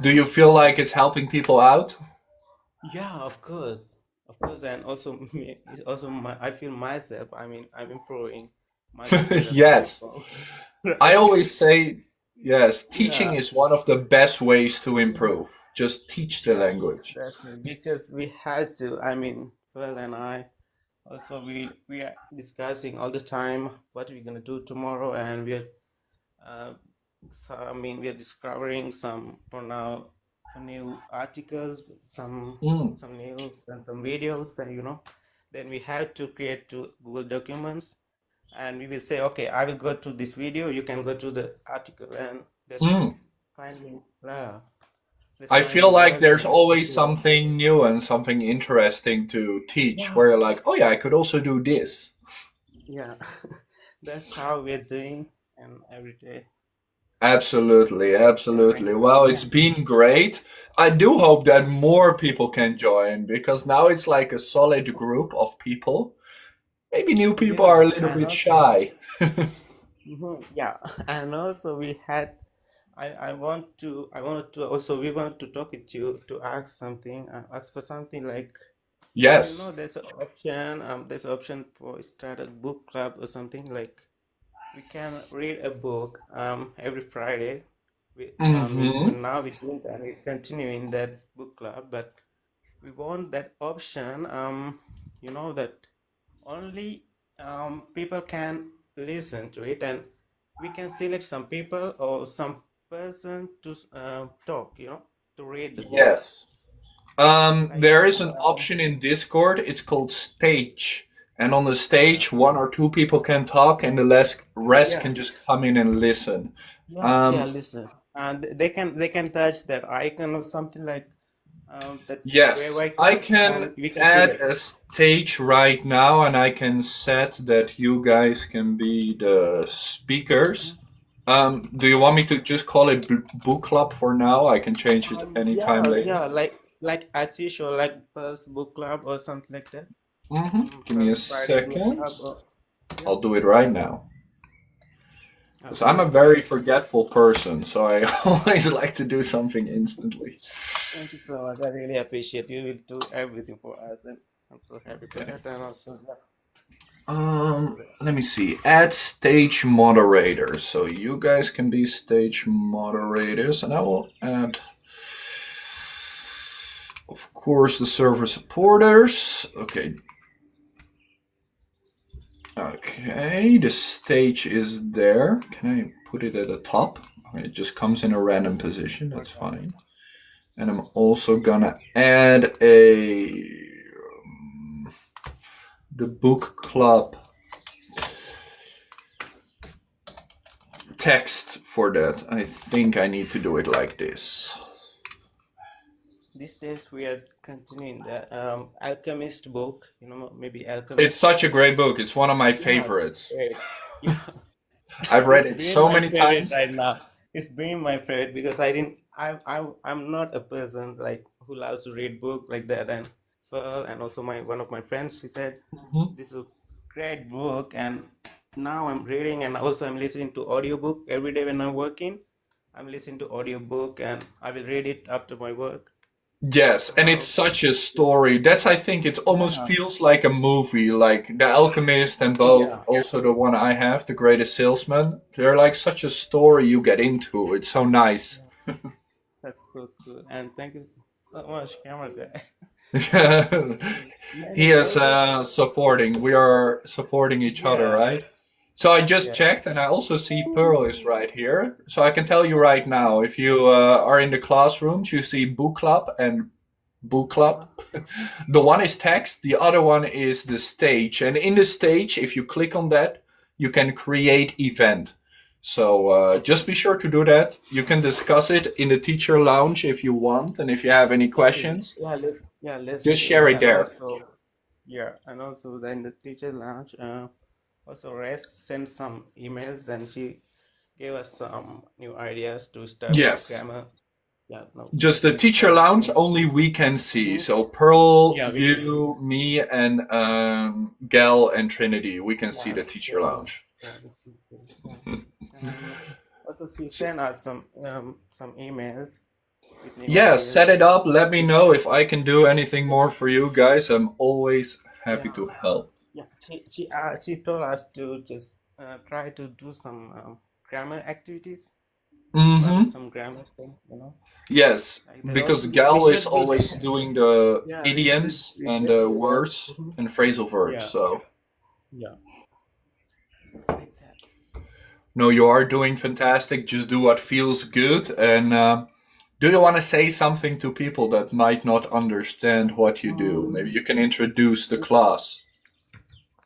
Do you feel like it's helping people out? Yeah, of course, and also me. It's also I feel myself. I mean, I'm improving myself as a Yes. people. I Right? always say, yes, teaching Yeah. is one of the best ways to improve. Just teach the Yeah. language. That's it. Because we had to. I mean, Phil and I. Also, we are discussing all the time what we're gonna do tomorrow, and uh, I mean, we are discovering some for now some new articles, Mm. some news and some videos that Then we have to create two Google documents, and we will say, okay, I will go to this video, you can go to the article, and Mm. that's I feel finding like words there's and always something new and something interesting to teach yeah, where you're like, oh yeah, I could also do this. yeah. That's how we're doing, and every day. Absolutely, absolutely. Well, it's Yeah, been great. I do hope that more people can join because now it's like a solid group of people. Maybe new people are yeah, a little and bit also, shy. yeah, and also we had. I wanted to also we want to talk with you to ask something, ask for something like, Yes. there's an option for start a book club or something like we can read a book every Friday. Mm-hmm. Now we doing that, we continue in that book club, but we want that option, that only people can listen to it, and we can select some people or some person to talk, to read the book. Yes. Like, There is an option in Discord. It's called stage. And on the stage, one or two people can talk, and the rest yeah, can just come in and listen. yeah, Um, listen. And they can touch that icon or something like that wave yes, I icon, can and we can add select. a stage right now, and I can set that you guys can be the speakers. Do you want me to just call it book club for now? I can change it anytime Yeah, later. yeah, like as usual, like Pearl's book club or something like that. Give me a Pearl's Friday book second. club. Or, yeah. I'll do it right now. Because I'm Okay, a so very forgetful person, so I always like to do something instantly. thank you so much. I really appreciate you will do everything for us, and I'm so happy for Okay. that. And also, yeah, let's do that. Let me see. Add stage moderators. So you guys can be stage moderators, and I will add, of course, the server supporters. Okay. Okay, the stage is there. Can I put it at the top? Okay, it just comes in a random position. That's Okay. fine. And I'm also gonna add the book club text for that. I think I need to do it like this. These days we are continuing the Alchemist book. Maybe It's Alchemist. such a great book. It's one of my Yeah, favorites. great. Yeah. I've read It's it been so my many favorite times. right now. It's been my favorite because I didn't. I'm not a person like who loves to read book like that. And also one of my friends, she said Mhm. this is a great book, and now I'm reading, and also I'm listening to audiobook every day when I'm working. I'm listening to audiobook, and I will read it after my work. Yes, and it's So such a story. That's, I think, it almost yeah, feels like a movie, like The Alchemist and both, yeah, also the one I have, The Greatest Salesman. They're like such a story you get into. It's so nice. yeah. That's cool. And thank you so much, camera guy. Many He is process. supporting. We are supporting each other, Yeah. right? So I just Yes. checked, and I also see Pearl is right here. So I can tell you right now, if you are in the classrooms, you see book club and book club. The one is text, the other one is the stage. And in the stage, if you click on that, you can create event. So just be sure to do that. You can discuss it in the teacher lounge if you want, and if you have any Okay. questions, Let's just do share that. it And there. also, and also then the teacher lounge. Also, Rest sent some emails, and she gave us some new ideas to start with Yes. grammar. Yeah, no, Just the we teacher start. lounge, only we can see. So Pearl, Yeah, we can see. you, me, and Gal and Trinity, we can see Yeah, the teacher lounge. we can see. Yeah. Also, she sent us some emails with new Yeah, ideas. set it up. Let me know if I can do anything more for you guys. I'm always happy Yeah, to help. yeah. She told us to just try to do some grammar activities, fun Mm-hmm. some grammar things. Yes, Like that. because Also, we Gal is should be. always doing the Yeah, idioms we and should the do that. words and phrasal verbs. Yeah, So, yeah, like that. no, you are doing fantastic. Just do what feels good. And do you want to say something to people that might not understand what you do? Maybe you can introduce the class.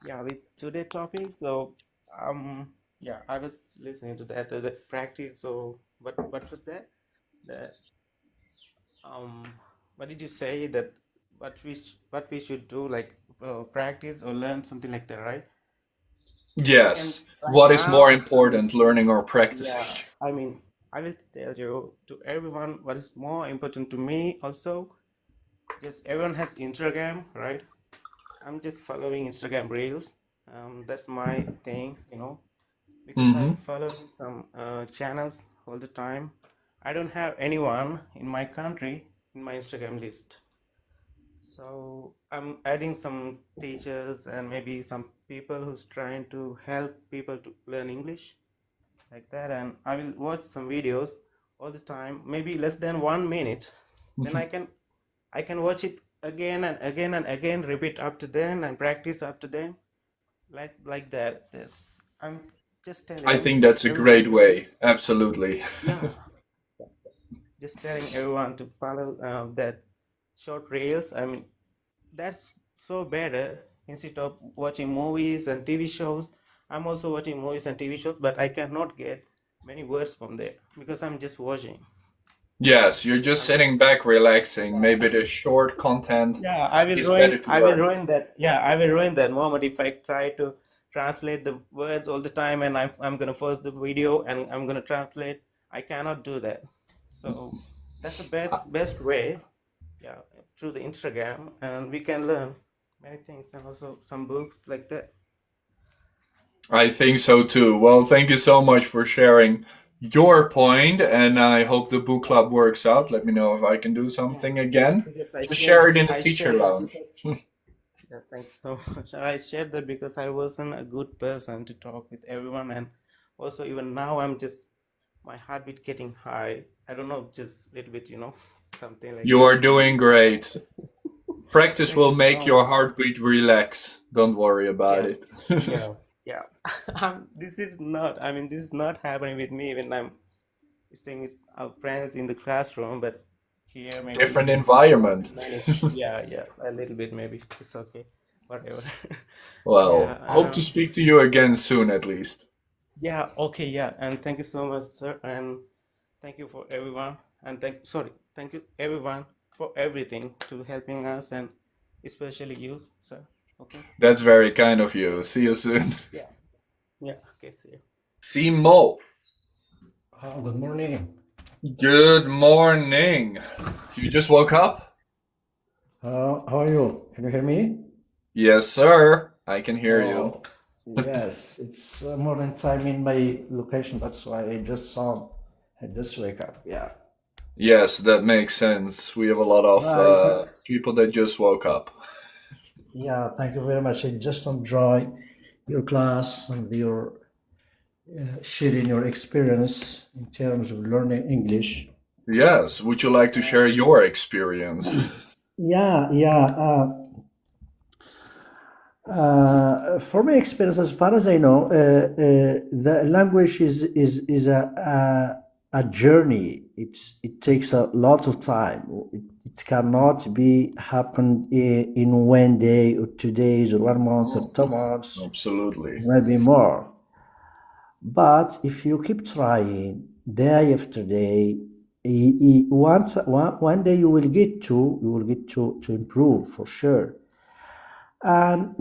Yeah, with today topic. So, yeah, I was listening to that the practice. So, what was that? The um, what did you say that what we should do like practice or learn something like that, right? We can Yes. right What is more now. important, learning or practicing? Yeah, I mean I will tell you to everyone what is more important to me also. Just everyone has Instagram, right? I'm just following Instagram Reels. That's my thing, because Mm-hmm. I'm following some channels all the time. I don't have anyone in my country in my Instagram list. So I'm adding some teachers and maybe some people who's trying to help people to learn English like that, and I will watch some videos all the time, maybe less than 1 minute. Then I can watch it again and again and again, repeat up to then and practice up to then, like that. This I'm just I telling think that's a everyone great to way. just, Absolutely. yeah, just telling everyone to follow that short reels. I mean, that's so better instead of watching movies and TV shows. I'm also watching movies and TV shows, but I cannot get many words from there because I'm just watching. Yes, you're just I will, sitting back, relaxing. yeah, Maybe the short content yeah, is better to I will learn. ruin that. Yeah, I will ruin that moment if I try to translate the words all the time and I'm gonna pause the video and I'm gonna translate. I cannot do that. So that's the best way, yeah, through the Instagram, and we can learn many things and also some books like that. I think so too. Well, thank you so much for sharing your point, and I hope the book Yeah, club works out. Let me know if I can do yeah. something again. Because Just share it in the I teacher shared that lounge. because, yeah, thanks so much. I shared that because I wasn't a good person to talk with everyone, and also even now I'm just my heartbeat getting high. I don't know, just a little bit, something like You that. are doing great. Practice Thank will you make so your much. heartbeat relax. Don't worry about Yeah, it. yeah, yeah. I mean, this is not happening with me when I'm staying with our friends in the classroom, but here maybe Different environment. many, yeah, yeah, a little bit maybe. It's okay, whatever. Well, hope Yeah, to speak to you again soon at least. yeah, okay, yeah, and thank you so much, sir, and thank you for everyone, and thank you everyone for everything to helping us, and especially you, sir. Okay, That's very kind of you. See you soon. yeah, yeah, okay, see you. Simo. Good morning. Good morning. You just woke up? How are you? Can you hear me? Yes, sir. I can hear you. Oh, yes. It's morning time in my location. That's why I just wake up. Yeah. Yes, that makes sense. We have a lot of It's people that just woke up. yeah. Thank you very much. I just enjoy your class and your sharing your experience in terms of learning English. Yes, would you like to share your experience? Yeah, yeah. For my experience, as far as I know, the language is a journey. It takes a lot of time. It cannot be happened in 1 day or 2 days or 1 month or 2 months, Absolutely. maybe more. But if you keep trying day after day, one day you will get to improve for sure. And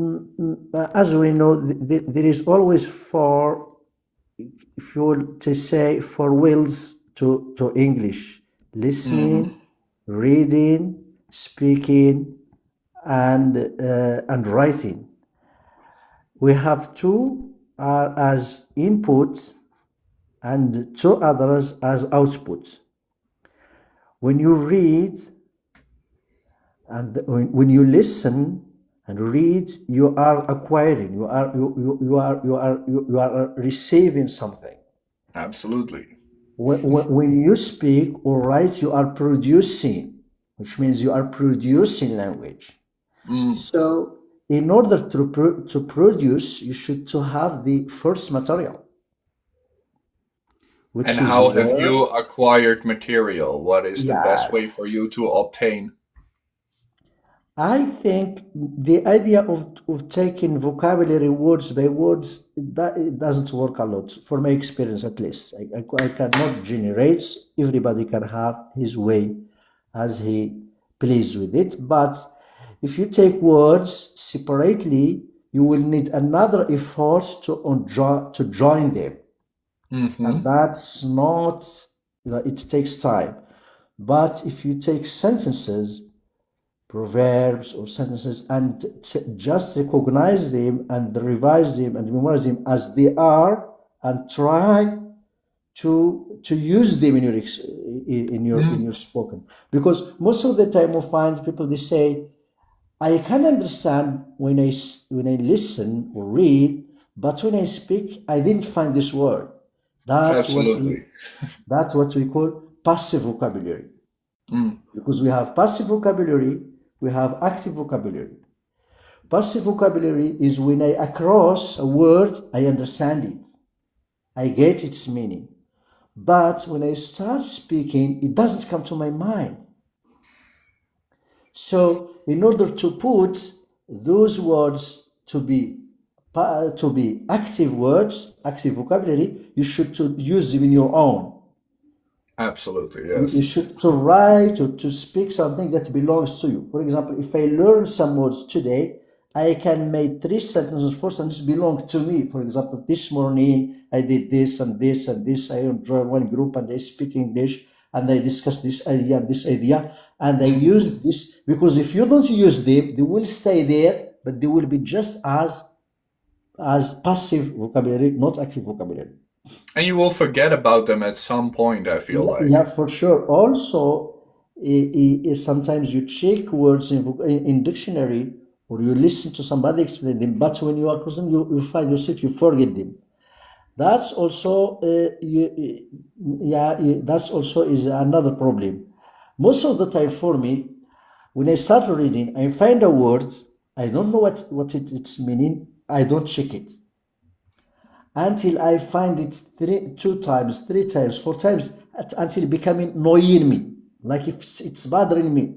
as we know, there is always four, if you will to say, four wills to English: Hmm. listening, reading, speaking, and writing. We have two as input and two others as output. When you read and when you listen and read, you are acquiring, you are receiving something. Absolutely. When you speak or write, you are producing, which means you are producing language. Mm. So in order to produce, you should to have the first material, And which is how have word. you acquired material? What is the best way Yes, for you to obtain? I think the idea of taking vocabulary words by words, that it doesn't work a lot, for my experience at least. I cannot generate. Everybody can have his way as he please with it. But if you take words separately, you will need another effort to join them. Hmm. And that's not it takes time. But if you take sentences, proverbs or sentences, and just recognize them and revise them and memorize them as they are, and try to use them in your in your spoken, because most of the time we find people, they say, I can understand when I listen or read, but when I speak, I didn't find this word. That's what we Absolutely. that's what we call passive vocabulary. Mm. Because we have passive vocabulary, we have active vocabulary. Passive vocabulary is when I across a word, I understand it, I get its meaning. But when I start speaking, it doesn't come to my mind. So, in order to put those words to be active words, active vocabulary, you should to use them in your own. Absolutely, You yes. should to write or to speak something that belongs to you. For example, if I learn some words today, I can make 3 sentences, 4 sentences belong to me. For example, this morning I did this and this and this. I joined one group and I speak English and I discuss this idea and this idea, and I use this, because if you don't use them, they will stay there, but they will be just as passive vocabulary, not active vocabulary. And you will forget about them at some point, I feel like. Yeah, for sure. Also, sometimes you check words in dictionary, or you listen to somebody explain them, but when you are present, you find yourself, you forget them. That's also that's also is another problem. Most of the time for me, when I start reading, I find a word, I don't know what it's meaning, I don't check it until I find it 2 times, 3 times, 4 times, until becoming annoying me, like if it's bothering me.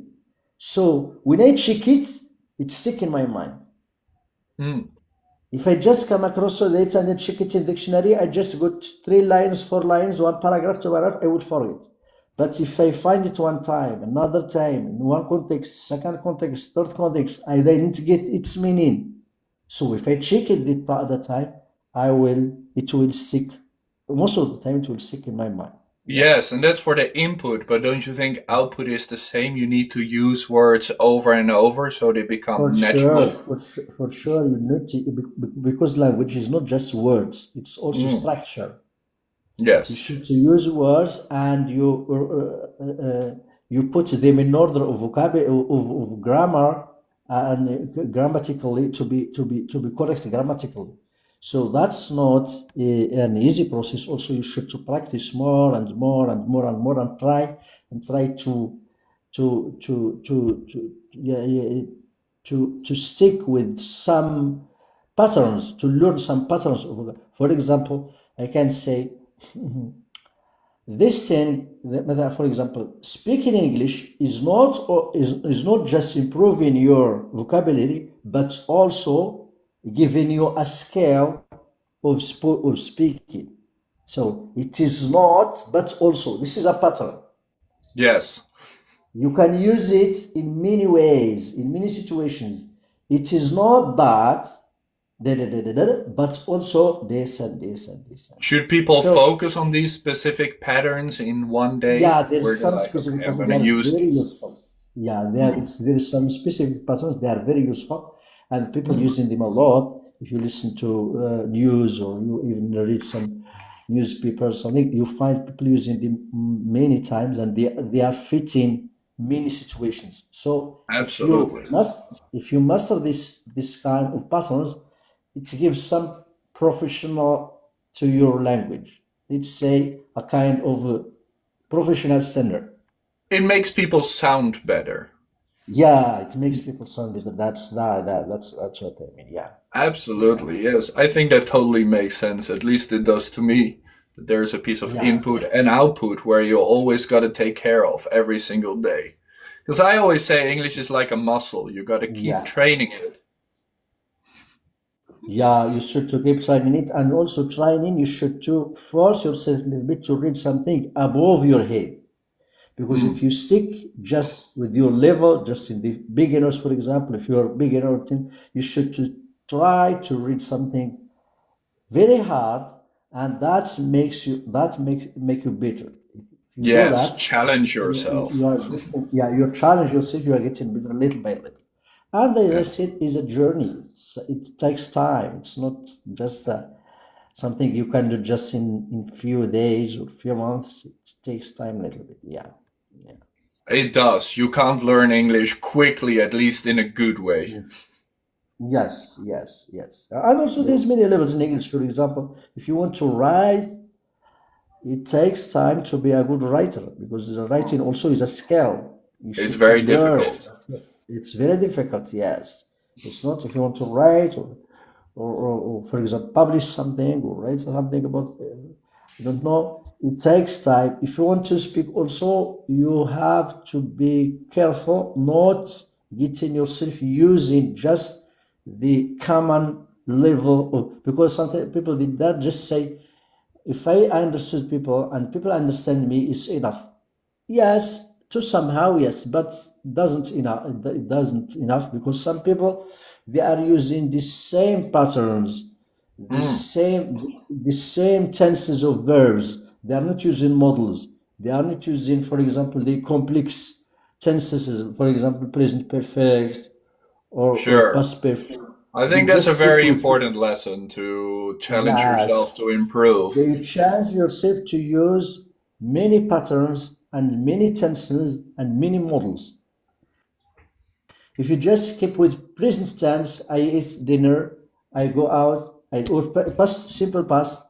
So when I check it, it's sick in my mind. Mm. If I just come across it and then check it in dictionary, I just got 3 lines, 4 lines, 1 paragraph, 2 paragraph, I would forget. But if I find it one time, another time, in one context, second context, third context, I didn't get its meaning. So if I check it the time, it will stick. Most of the time, it will stick in my mind. Yes, and that's for the input, but don't you think output is the same? You need to use words over and over so they For become sure, natural. for sure, you need to, because language is not just words; it's also Mm. structure. You Yes, should use words, and you put them in order of vocabulary of grammar, and grammatically to be correct grammatically. So that's not an easy process. Also, you should to practice more and more and more and more, and try to stick with some patterns, to learn some patterns. For example, I can say this thing, for example, speaking English is not just improving your vocabulary, but also giving you a scale of speaking. So it is not, but also this is a pattern. yes. You can use it in many ways, in many situations. It is not that, but also this and this and this. Should people So focus on these specific patterns in one day yeah, there's where they're some like, specific okay, I'm patterns going to that are use very these? useful. Yeah, Mm. there's some specific patterns, they are very useful, and people Mm. using them a lot. If you listen to news, or you even read some newspapers, something, you find people using them many times, and they are fitting many situations. So Absolutely. if you master this kind of patterns, it gives some professional to your language. Let's say a kind of professional standard. It makes people sound better. Yeah, it makes people sound better. That's what I mean. Yeah, yeah, Absolutely, yes. I think that totally makes sense. At least it does to me. That there's a piece of yeah, input and output where you always got to take care of every single day. Because I always say English is like a muscle. You got to keep yeah, training it. yeah. You should to keep training it, and also training. You should to force yourself a little bit to read something above your head. Because if Mm, you stick just with your level, just in the beginners, for example, if you're a beginner, you should to try to read something very hard, and that makes you better. If If you do Yes, that, challenge yourself. you challenge yourself. You are getting better little by little. And as I said, is a journey. It takes time. It's not just something you can do just in few days or few months. It takes time a little bit. Yeah. It does. You can't learn English quickly, at least in a good way. Yes, yes, yes. And also there's many levels in English. For example, if you want to write, it takes time to be a good writer because the writing also is a skill. You It's should to very learn difficult. it. It's very difficult, yes. It's not if you want to write or for example, publish something or write something about, I don't know. It takes time. If you want to speak also, you have to be careful not getting yourself using just the common level of, because sometimes people did that just say, if I understood people and people understand me is enough. Yes, to somehow yes, but doesn't enough. It doesn't enough because some people they are using the same patterns, the same tenses of verbs. They are not using models. They are not using, for example, the complex tenses. For example, present perfect or Sure. past perfect. I They think that's a just sit very with important lesson to challenge yes. yourself to improve. They challenge yourself to use many patterns and many tenses and many models. If you just keep with present tense, I eat dinner, I go out, or past simple past,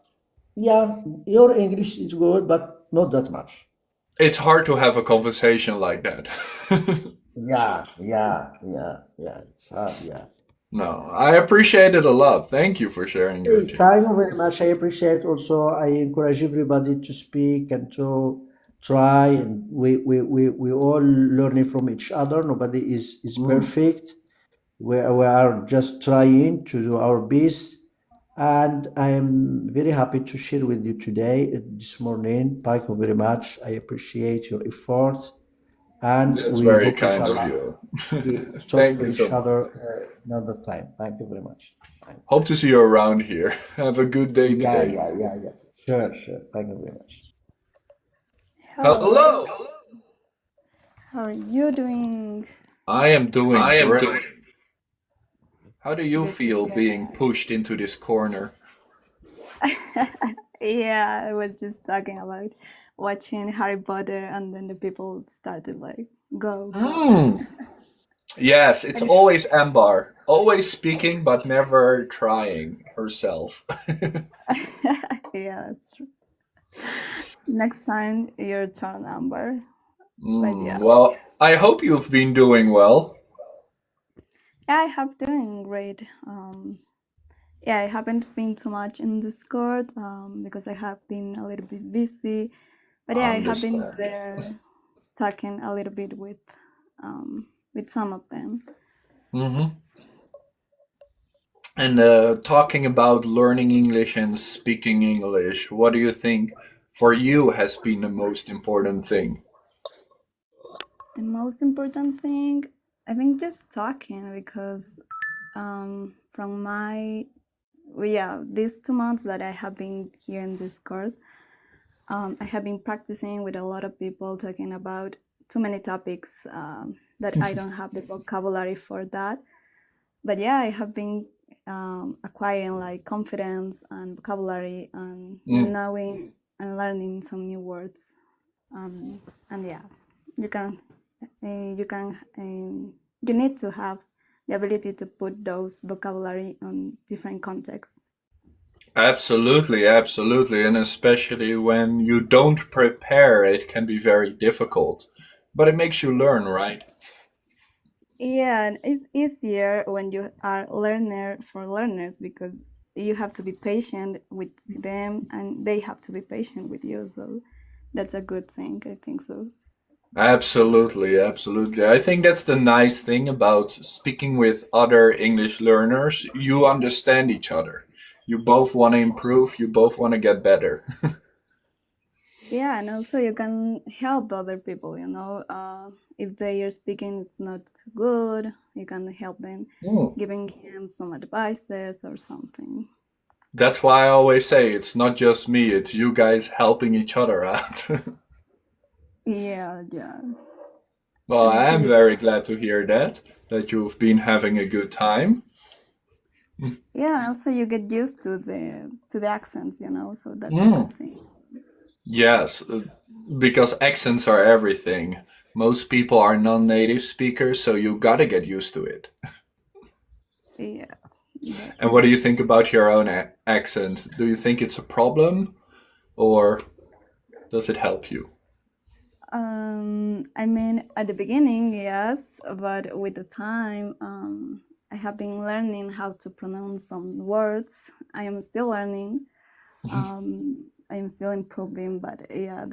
yeah, your English is good, but not that much. It's hard to have a conversation like that. Yeah. It's hard, yeah. No, I appreciate it a lot. Thank you for sharing, Hey, Georgie. thank you very much. I appreciate also. I encourage everybody to speak and to try. And we all learning from each other. Nobody is perfect. We are just trying to do our best. And I am very happy to share with you today, this morning. Thank you very much. I appreciate your effort. And That's we very hope, kind of inshallah, you. we talk Thank to you so each much. other another time. Thank you very much. Thank Hope to see you around here. Have a good day you. Yeah, today. yeah. Sure. Thank you very much. Hello, Hello. how are you doing? I am doing I am great. doing How do you good to feel hear being that. pushed into this corner? Yeah, I was just talking about watching Harry Potter, and then the people started like, go. Yes, it's And always Ambar. Always speaking, but never trying herself. yeah, that's true. Next time, your turn, Amber. But yeah, Well, I hope you've been doing well. I have doing great. Yeah, I haven't been too much in Discord because I have been a little bit busy. But yeah, I have been Understand. there talking a little bit with some of them. hmm And talking about learning English and speaking English, what do you think for you has been the most important thing? The most important thing, I think, just talking because from these 2 months that I have been here in Discord, I have been practicing with a lot of people talking about too many topics that I don't have the vocabulary for that. But yeah, I have been acquiring like confidence and vocabulary and knowing and learning some new words. And yeah, you can you need to have the ability to put those vocabulary on different contexts. Absolutely, absolutely. And especially when you don't prepare, it can be very difficult. But it makes you learn, right? Yeah, and it's easier when you are learner for learners because you have to be patient with them and they have to be patient with you. So that's a good thing. I think so. Absolutely, absolutely. I think that's the nice thing about speaking with other English learners. You understand each other. You both want to improve, you both want to get better. Yeah, and also you can help other people, if they are speaking it's not too good, you can help them giving him some advices or something. That's why I always say it's not just me, it's you guys helping each other out. Yeah, yeah. Well, And I am to very glad to hear that you've been having a good time. yeah, also you get used to the accents, you know, so that's a Mm. good thing. Yes, because accents are everything. Most people are non-native speakers, so you gotta get used to it. Yeah, And that's what do true. you think about your own accent? Do you think it's a problem, or does it help you? I mean, at the beginning, yes, but with the time, I have been learning how to pronounce some words. I am still learning. I am still improving, but yeah,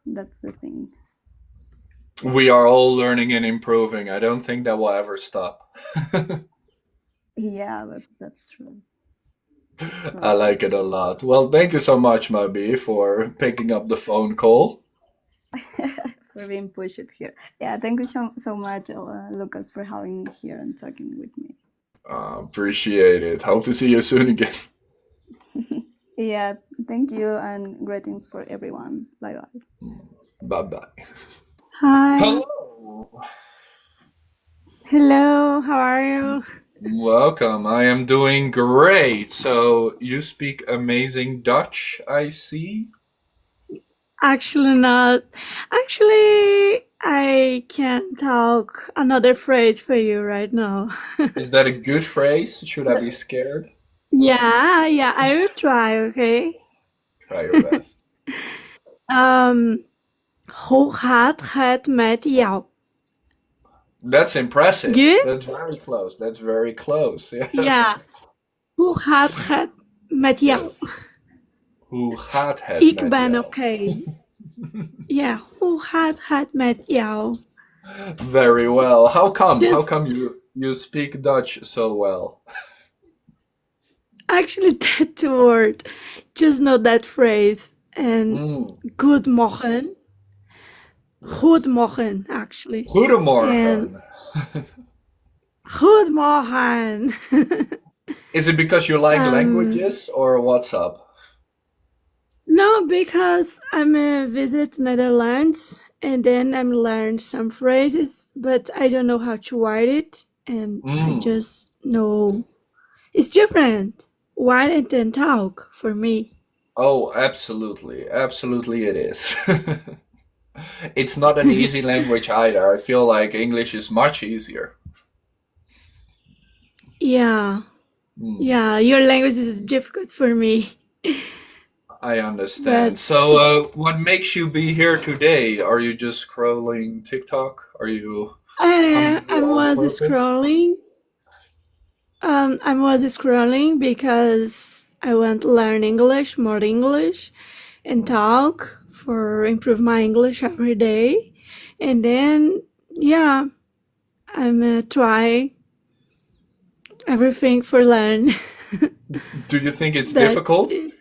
that's the thing. We are all learning and improving. I don't think that will ever stop. Yeah, that's true. I So like it a lot. Well, thank you so much, Mabi, for picking up the phone call. we're being pushed here. Yeah, thank you so much, Lucas, for having me here and talking with me. Appreciate it. Hope to see you soon again. Yeah, thank you and greetings for everyone. Bye bye. Bye bye. Hi. Hello. Hello, how are you? Welcome. I am doing great. So, you speak amazing Dutch, I see. Actually, not. Actually, I can talk another phrase for you right now. Is that a good phrase? Should I be scared? Yeah, I will try, okay? Try your best. Hoe gaat het met jou? That's impressive. Good? That's very close. That's very close. Yes. Ja. Hoe gaat het met jou? Hoe gaat het Ik met ben jou? oké. Ja, hoe gaat het met jou? Very well. How come? How Just come you speak Dutch so well? actually that word. Just know that phrase. And good morgen. Goedemorgen, actually. Goedemorgen. Goedemorgen. Is it because you like languages or what's up? No, because I'm visit Netherlands and then I'm learn some phrases, but I don't know how to write it, and I just know it's different. Write it and talk for me. Oh, absolutely. Absolutely it is. It's not an easy language either. I feel like English is much easier. Yeah. Yeah, your language is difficult for me. I understand. But So, what makes you be here today? Are you just scrolling TikTok? Are you coming I here on was purpose? scrolling. I was scrolling because I want to learn English, more English, and talk for improve my English every day. And then, yeah, I'm try everything for learn. Do you think it's That's difficult? it.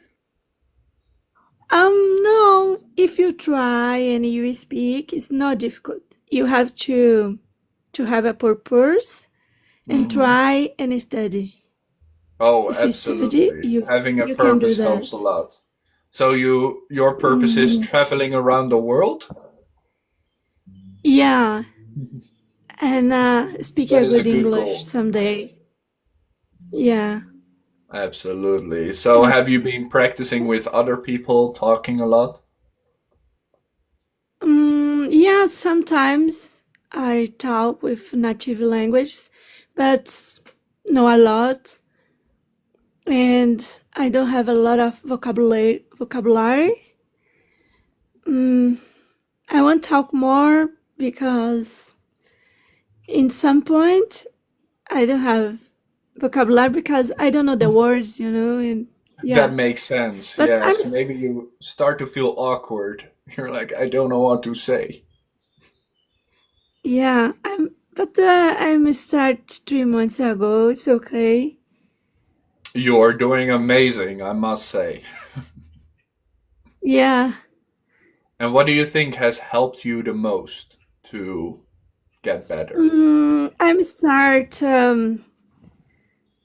No, if you try and you speak, it's not difficult. You have to have a purpose and try and study. Oh, If you study, absolutely. you Having a you can do purpose helps a that. lot. So your purpose is Yeah. traveling around the world? Yeah, and speak That a is a good good English goal. someday. Yeah. Absolutely. So have you been practicing with other people, talking a lot? Yeah, sometimes I talk with native language, but not a lot. And I don't have a lot of vocabulary. I want to talk more because in some point I don't have vocabulary because I don't know the words, and That yeah. makes sense. But Yes, maybe you start to feel awkward. You're like, I don't know what to say. I'm start 3 months ago. It's okay. You're doing amazing, I must say. Yeah. And what do you think has helped you the most to get better? I'm start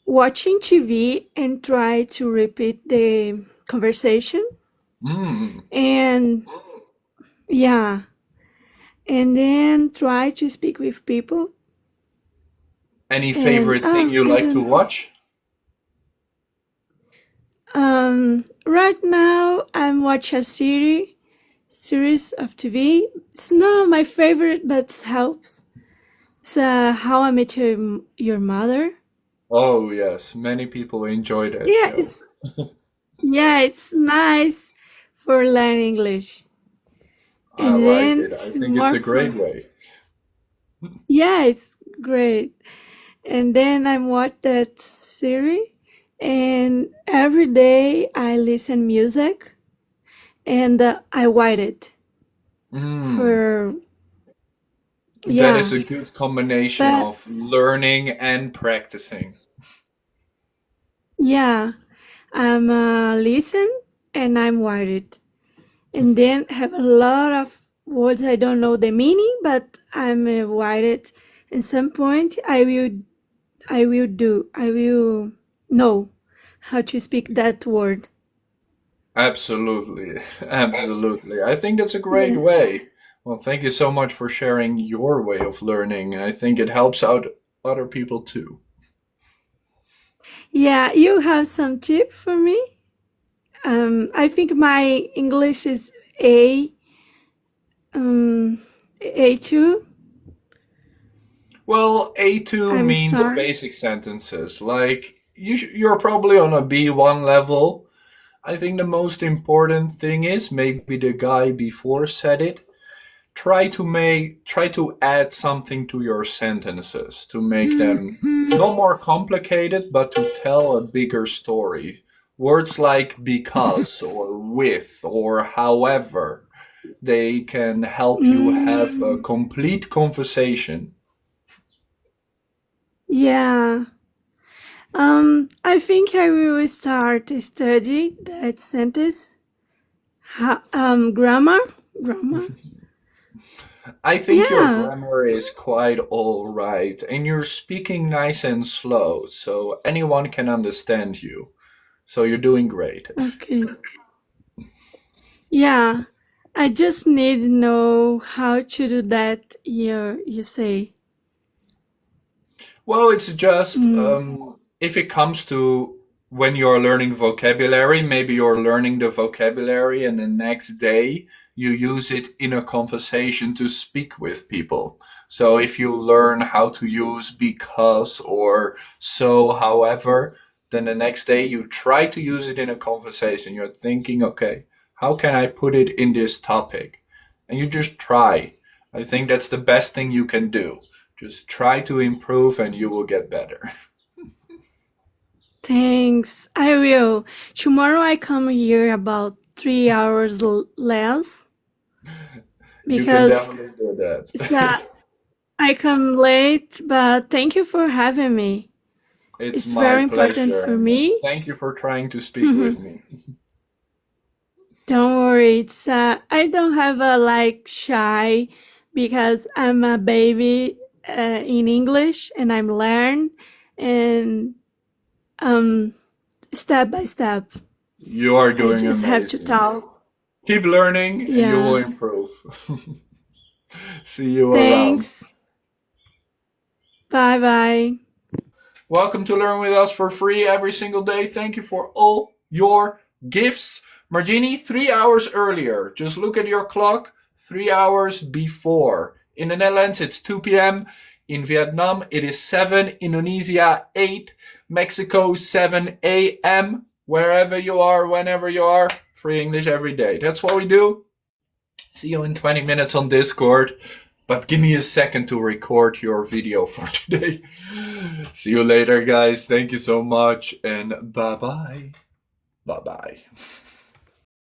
watching TV and try to repeat the conversation. And yeah, and then try to speak with people. Any And favorite thing you I like to don't know. watch? Right now I'm watching a series of TV. It's not my favorite, but it helps. It's How I Met Your Mother. Oh yes, many people enjoy that Yeah, show. it's nice for learning English. I And like then it. I it's think it's more a great fun. way. Yeah, it's great. And then I watch that series, and every day I listen music, and I write it for That is yeah. a good combination But of learning and practicing. yeah, I'm listen and I'm worried, and then have a lot of words I don't know the meaning, but I'm worried. At some point, I will know how to speak that word. Absolutely. Absolutely. I think that's a great Yeah, way. Well, thank you so much for sharing your way of learning. I think it helps out other people too. yeah. You have some tip for me? I think my English is um, A2. Well, A2 I'm means sorry. basic sentences. Like you're probably on a B1 level. I think the most important thing is maybe the guy before said it. Try to add something to your sentences to make them not more complicated, but to tell a bigger story. Words like because or with or however, they can help you have a Mm, complete conversation. yeah. I think I will start to study that sentence. Grammar. Grammar. I think your Yeah. grammar is quite all right, and you're speaking nice and slow, so anyone can understand you. So you're doing great. Okay. Yeah. I just need to know how to do that. You say. Well, it's just Mm. if it comes to when you're learning vocabulary, maybe you're learning the vocabulary and the next day you use it in a conversation to speak with people. So if you learn how to use because or so, however, then the next day you try to use it in a conversation. You're thinking, okay, how can I put it in this topic? And you just try. I think that's the best thing you can do. Just try to improve and you will get better. Thanks. I will. Tomorrow I come here about 3 hours less You can because definitely do that. it's, I come late, but thank you for having me. It's It's my very important pleasure, for and me. thank you for trying to speak with me. Don't worry. It's I don't have a like shy because I'm a baby in English and I'm learn and um step by step. You are I doing just have to amazing. talk. Keep learning and you will Yeah. improve. See you around. Thanks. Bye bye. Welcome to Learn with us for free every single day. Thank you for all your gifts. Margini, 3 hours earlier. Just look at your clock, 3 hours before. In the Netherlands, it's 2 p.m. In Vietnam, it is 7. Indonesia, 8. Mexico, 7 a.m. Wherever you are, whenever you are, free English every day. That's what we do. See you in 20 minutes on Discord. But give me a second to record your video for today. See you later, guys. Thank you so much, and bye bye. Bye bye.